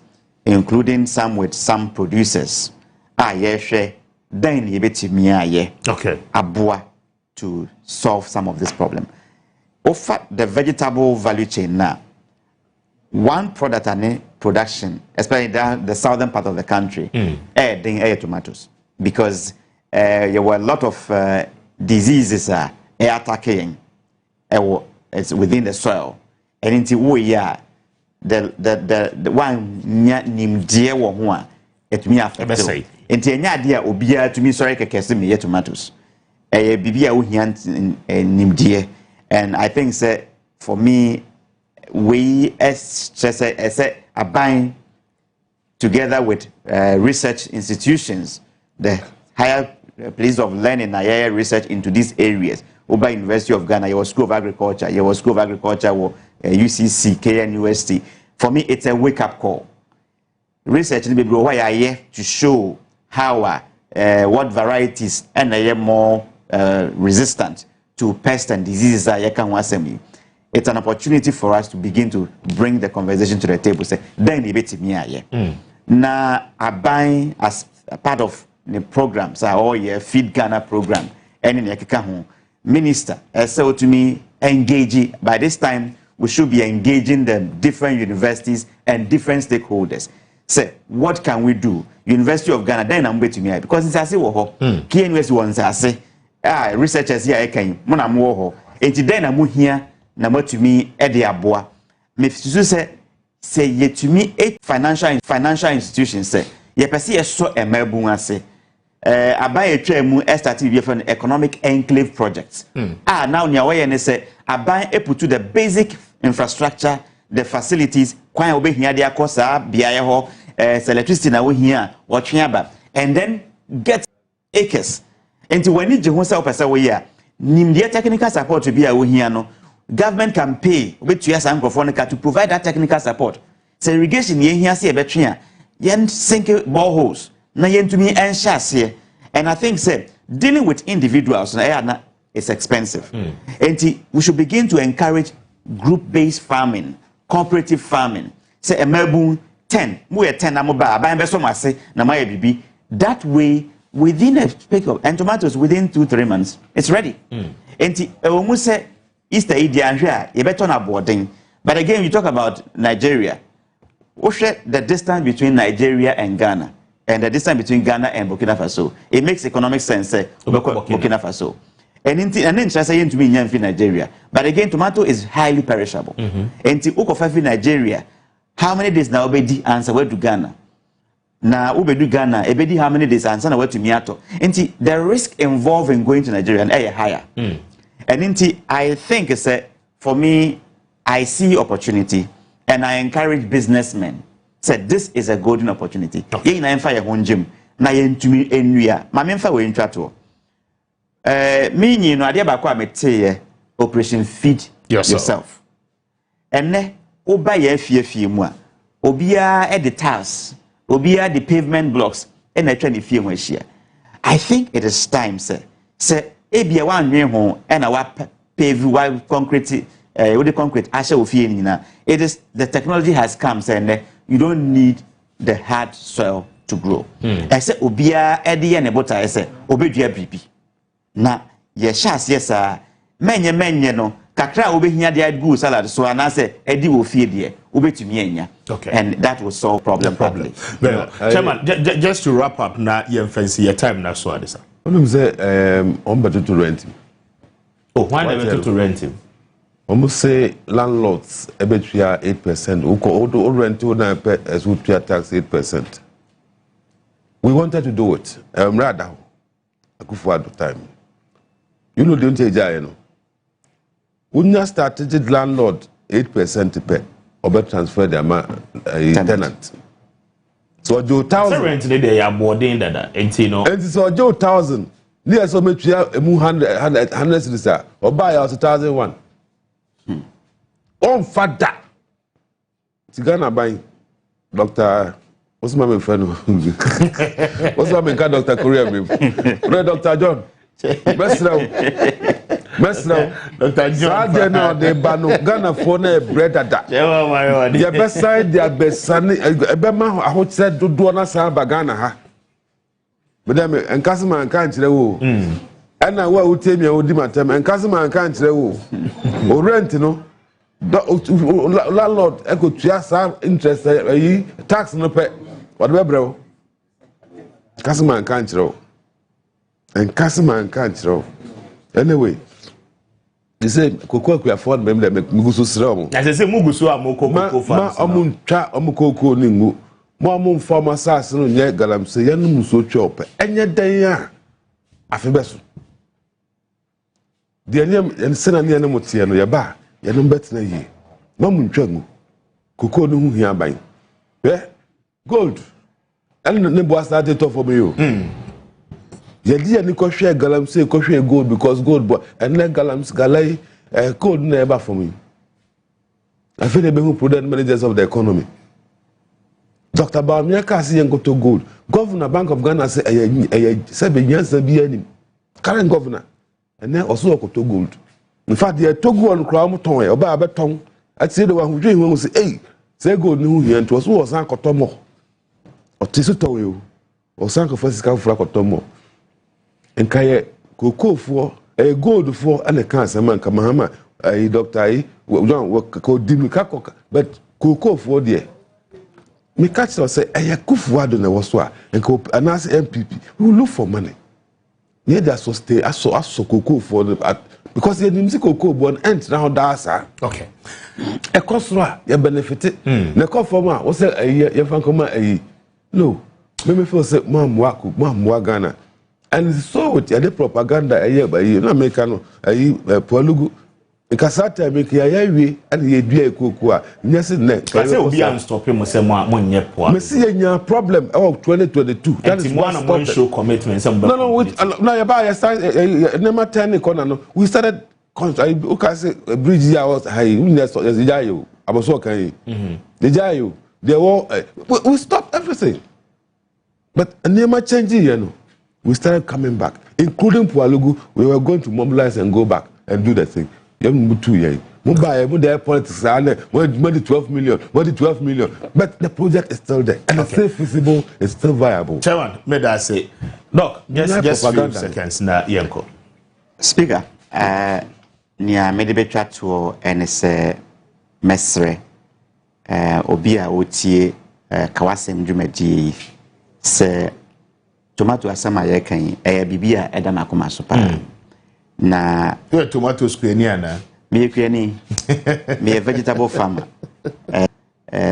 including some with some producers. Then you bet me okay. Abua to solve some of this problem. Offer the vegetable value chain now. One product and production, especially down the southern part of the country, tomatoes, because there were a lot of diseases attacking. It's within the soil, and into the one named dear one it me affect. Into any idea obia to me sorry me tomatoes. Bibia named dear, and I think that for me we as Aban, together with research institutions, the higher place of learning, higher research into these areas. Oba University of Ghana, your School of Agriculture, your School of Agriculture, UCC, KNUST. For me, it's a wake-up call. Research will be to show how what varieties are more resistant to pests and diseases are Wasem Yie. It's an opportunity for us to begin to bring the conversation to the table. Say, then na Aban as a part of the programs, our Feed Ghana program, and in the minister, so to me, engage. By this time, we should be engaging the different universities and different stakeholders. Say, what can we do? University of Ghana, then I'm waiting me because it's a say, KNUST wants to say, researchers here, I can, Monamoho, and then I'm here. Na to me ede aboa me fisu say ye to me financial institutions say ye pese ye so emabu ase aban etwa mu start be for economic enclave projects now nya we ne say aban put to the basic infrastructure, the facilities kwan obehia de akosa biaye ho electricity na wo hia wo twea and then get acres into when you ho say opese wo ye nimde technical support to be a wo hia no government can pay with to provide that technical support. So irrigation here see a betria yen sink boreholes na yen to me and share. And I think say dealing with individuals is expensive. And we should begin to encourage group-based farming, cooperative farming. Say a melbourne 10, we 10 amoba buy so much say na my bibi. That way within a pick up and tomatoes within 2-3 months it's ready. And almost say Easter Idia you better not boarding. But again, you talk about Nigeria. The distance between Nigeria and Ghana, and the distance between Ghana and Burkina Faso, it makes economic sense. Burkina Faso, and then just saying to me in Nigeria. But again, tomato is highly perishable. And to Ukofafi Nigeria, how many days now obedi answer where to Ghana? Now ubedu Ghana, ebedi how many days answer where to Miato? And the risk involved in going to Nigeria and higher. And I think for me, I see opportunity and I encourage businessmen. Said this is a golden opportunity. Ye na emfa ye honjim na ye ntumi enua. Ma memfa we ntwato. Me nyi no ade ba kwa mete operation feed yourself. Enne oba ye fie mu a obia e the tiles, obia the pavement blocks e na twa ne fie mu ahia. I think it is time say ebia wanwe ho e na wa pave wa concrete with the concrete asha ofie nyina. It is the technology has come say you don't need the hard soil to grow. I say obia e de ne bota say obedua bibi na ye chance yes menye no kakra obehia de good salad so ana say e di ofie de obetumi anya. Okay, and that will solve problem. Well, Chairman, just to wrap up na ye fancy your time na so adisa. Only say on better to rent him. Oh, why never to rent him? Almost say landlords ebetria 8%. Who rent to na pay as would pay tax 8%. We wanted to do it. Rather, I could for the time. You know, don't you know? When you started landlord 8% to pay, or better transfer the tenant. So Joe 1,000. Rent today they are boarding that and so Joe 1,000. Near so much you have 100 cities or buy out 1,001. On father. Tigana buying Dr. What's my friend? What's my name? Dr. Korea. Dr. John. Best now. Dr. John. Sergeant de Bano Ghana phone bread at that. Your best side, their best son. Ebema, I would say, do na sa bagana ha. But then, and customer can't tell you. And I will tell me, I will do my time, and customer can't tell you. Or rent, you know. Landlord, I could just have interest, tax no pay. Whatever, bro. Customer can't tell. And customer can't tell. Anyway. They say Coco could afford them that make Mugusu strong. As I say, Mugusu are more cocoa farms. Amuncha, Amuco Ningu, Mamum farmer assassin, yet Galam say, Yanum so chop, and yet they are. I feel best. The name and send an animal to Yaba, Yanum better ye. Mamun Chungu, Coco no here by. Yeah, gold. And the boy started to for me. Yedi ani ko share galamsey ko share gold because gold boy and then galams galai gold never for me. I feel they be prudent managers of the economy. Dr. Bawumia kasi yen go to gold. Governor Bank of Ghana say be nyansa bi anim. Current governor and then also go to gold. In fact, the Togo on crown ton e oba abeton. I say the one who dream when say hey, say gold ni hu here to so was an kotomo. O tisu ton you. O san ko physical fra kotomo. And kaya koko for a gold for and a cancer man kamahama a doctor I don't dimika but koko for dear. Me catch us say a kufu adon a waswa and co announce MPP who look for money. Yeah, that's what stay as so koko for the because the music koko born ends now that's okay. A cosra you benefited. The call for ma was a year fan come a no. Me feel say mom Ghana. And so with the propaganda a year by you, not make no a Polugu. Because that time make ya and ye do cocoa. Yes, next. I say, we are stopping Money. Messi, problem. Oh, 2022. That is one of show commitments. No, no, about a sign, number 10 corner. We started. Okay, say a bridge. I was high. The Jayo. I was okay. The Jayo. They were. We stopped everything. But a name changing, you know. We started coming back, including Pualugu. We were going to mobilize and go back and do the thing. Mumbai, politics, money 12 million, money 12 million. But the project is still there. And it's still feasible, it's still viable. Chairman, may I say, Doc, just a few seconds now, Yanko. Speaker, near Medibetcha to NS Mesre, Obia Otie, Kawasem Jumedi, say, tomato asama ye kan bibia eda makoma so pa na tomato square na me kwani me vegetable farmer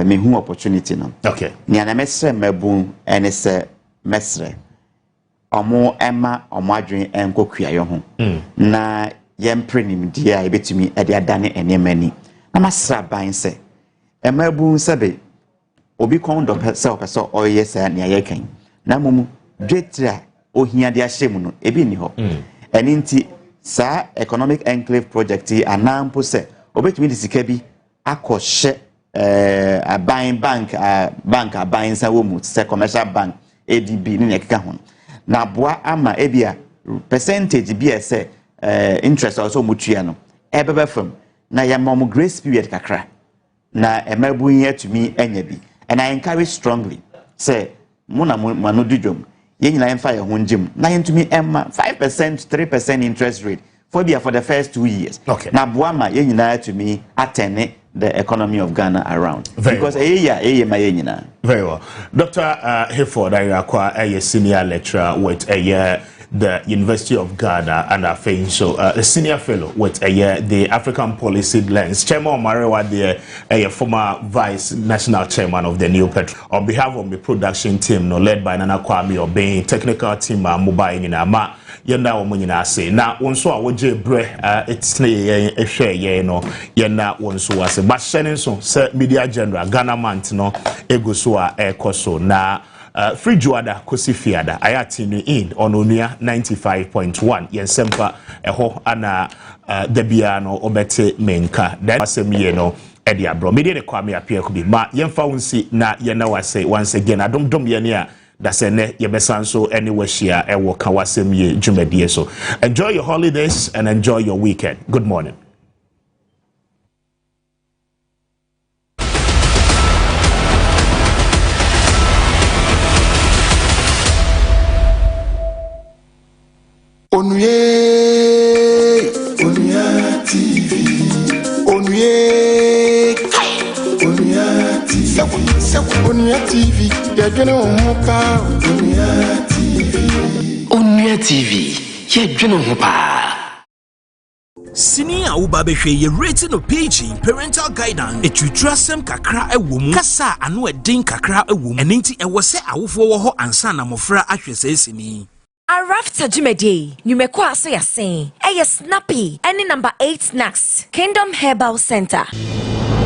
me hu opportunity no okay ni ana mesre mabun ene se mesre omo ema omo adwen enkokua yo ho na yempre nim dia e betumi e de adane enemani na masra ban se emabun sebe obi kon do se opeso oye se na ye kan na mumu Dretra ohia de ahyem no ebi ni ho eni nti sa economic enclave project anampo se obetumi de sika bi akɔhye a bank aban sa wo mu se commercial bank ADB ni nekeka ho na boa ama ebia percentage bi ese interest also mutua no ebebe fam na ya mom grace period kakra na emabu yetumi anya bi and I encourage strongly say muna manu dudwom yenina emfa ye honjim na yentumi emma 5% 3% interest rate for the first 2 years. Okay. Na boama yenina to me attend the economy of Ghana around. Because very well. Dr. Hayford Ayakwa, a senior lecturer with the University of Ghana, and a senior fellow with the African Policy Lens. Chairman Marewa, a former vice national chairman of the New Petro. On behalf of the production team, led by Nana Kwame Obeng, technical team, mobile in Ama. Yenda omunyina ase na wonso a woje bre etine ehwe no yenda wonso ase ba hyene nso se media general Ghana month no egoso a ekoso na free juada kosi fiada ayati ni in ononua 95.1 yensempa eho ana debia no obete menka that Wasem Yie no edi abro media de kwame apia ko bi ma yemfa wonsi na yena wase once again adom ye a that's a yebesanso anywhere share ewo ka Wasem Yie dwumadie so. Enjoy your holidays and enjoy your weekend. Good morning. Onuye TV. Onuye TV. Onuye TV. You're gonna hopa. Onuye TV. You're gonna hopa. Senior Ubabeshe, ye rating of PG, parental guidance, a tutrasem kakra a womb, Kasa, and no a ding kakra a womb, and ain't a was a wofo and son of Mofra Ashesini. Arafta Jumedi, Numekwa say a snappy, any number 8 snacks, Kingdom Herbal Center.